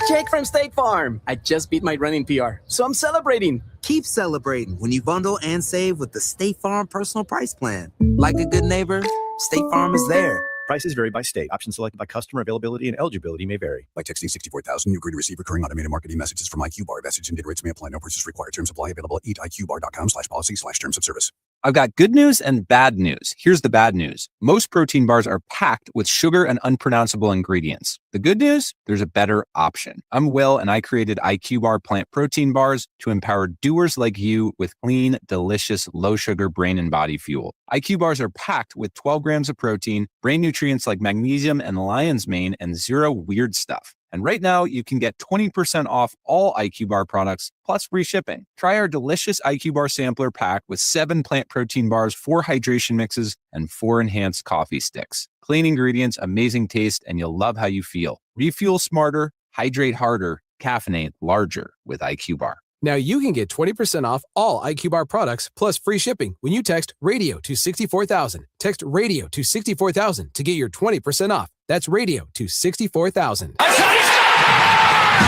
Jake from State Farm. I just beat my running PR, so I'm celebrating. Keep celebrating when you bundle and save with the State Farm Personal Price Plan. Like a good neighbor, State Farm is there. Prices vary by state. Options selected by customer. Availability and eligibility may vary. By texting 64,000, you agree to receive recurring automated marketing messages from IQ Bar. Message and data rates may apply. No purchase required. Terms apply. Available at eatiqbar.com/policy/terms of service. I've got good news and bad news. Here's the bad news. Most protein bars are packed with sugar and unpronounceable ingredients. The good news? There's a better option. I'm Will, and I created IQ Bar plant protein bars to empower doers like you with clean, delicious, low-sugar brain and body fuel. IQ bars are packed with 12 grams of protein, brain nutrients like magnesium and lion's mane, and zero weird stuff. And right now, you can get 20% off all IQ Bar products, plus free shipping. Try our delicious IQ Bar sampler pack with 7 plant protein bars, 4 hydration mixes, and 4 enhanced coffee sticks. Clean ingredients, amazing taste, and you'll love how you feel. Refuel smarter, hydrate harder, caffeinate larger with IQ Bar. Now you can get 20% off all IQ Bar products plus free shipping when you text radio to 64,000. Text radio to 64,000 to get your 20% off. That's radio to 64,000.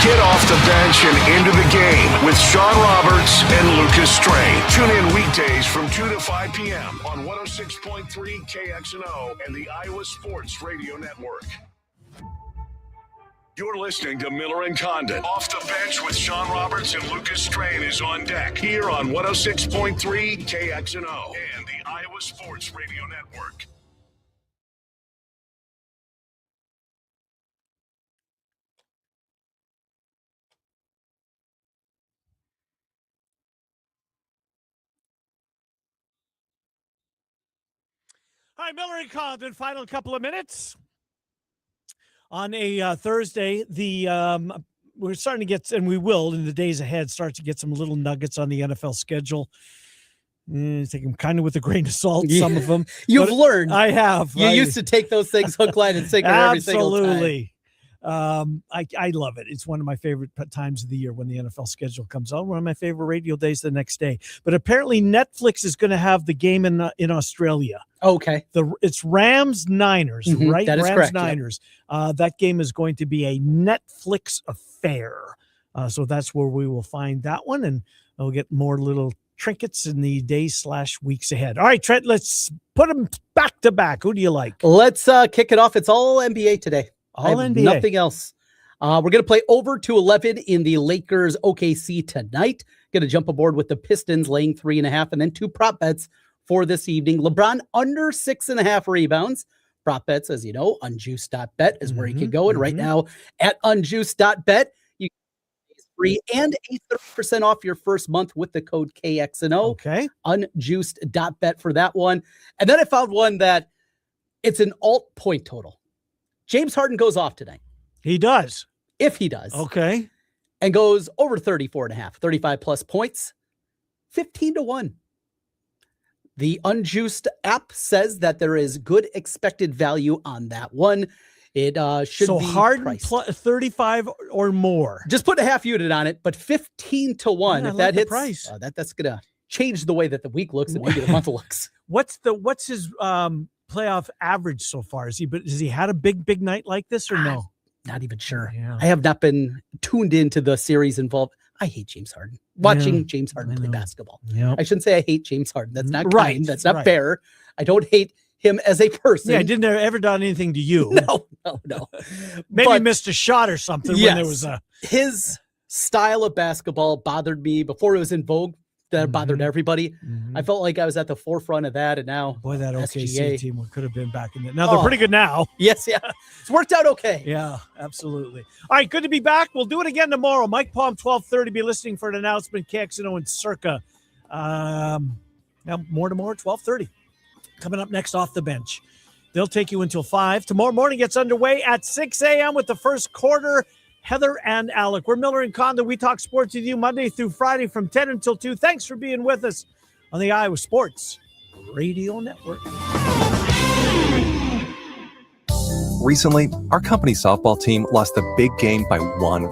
Get off the bench and into the game with Sean Roberts and Lucas Strain. Tune in weekdays from 2 to 5 p.m. on 106.3 KXNO and the Iowa Sports Radio Network. You're listening to Miller and Condon. Off the bench with Sean Roberts and Lucas Strain is on deck here on 106.3 KXNO and the Iowa Sports Radio Network. Hi, Miller and Condon. Final couple of minutes on a Thursday. We're starting to get, and we will in the days ahead, start to get some little nuggets on the NFL schedule. Take them kind of with a grain of salt. Some of them You've learned. I have. You used to take those things hook, line, and sinker every single time. Absolutely. I love it. It's one of my favorite times of the year when the NFL schedule comes out. One of my favorite radio days the next day. But apparently Netflix is going to have the game in Australia. Okay. It's Rams-Niners, right? That is correct. Rams-Niners. That game is going to be a Netflix affair. So that's where we will find that one, and we'll get more little trinkets in the days/weeks ahead. All right, Trent, let's put them back to back. Who do you like? Let's kick it off. It's all NBA today. All NBA. Nothing else. We're going to play over to 11 in the Lakers OKC tonight. Going to jump aboard with the Pistons laying 3.5, and then 2 prop bets for this evening. LeBron under 6.5 rebounds. Prop bets, as you know, unjuiced.bet is where you can go. And right now at unjuiced.bet, you get free and a 30% off your first month with the code KXNO. Okay. Unjuiced.bet for that one. And then I found one that it's an alt point total. James Harden goes off tonight. He does. If he does. Okay. And goes over 34.5, 35 plus points, 15-1. The Unjuiced app says that there is good expected value on that one. It should be Harden 35 or more. Just put a half unit on it, but 15-1. Yeah, if that hits, price. That's gonna change the way that the week looks and maybe the month looks. What's his playoff average so far? Has he had a big night like this or no? Not even sure. Yeah. I have not been tuned into the series involved. I hate James Harden. Watching James Harden play basketball. Yep. I shouldn't say I hate James Harden. That's not Right. kind. That's not fair. I don't hate him as a person. Yeah, didn't ever done anything to you. No. Maybe missed a shot or something when there was a his style of basketball bothered me before it was in vogue. That bothered everybody. I felt like I was at the forefront of that, and now boy, that OKC SGA team could have been back in it. Now they're pretty good now. Yes, yeah, it's worked out okay. Yeah, absolutely. All right, good to be back. We'll do it again tomorrow. Mike Palm, 12:30. Be listening for an announcement. KXNO and Circa. Now more tomorrow, 12:30. Coming up next off the bench. They'll take you until 5. Tomorrow morning gets underway at 6 a.m. with the first quarter. Heather and Alec. We're Miller and Condon. We talk sports with you Monday through Friday from 10 until 2. Thanks for being with us on the Iowa Sports Radio Network. Recently, our company softball team lost the big game by 1.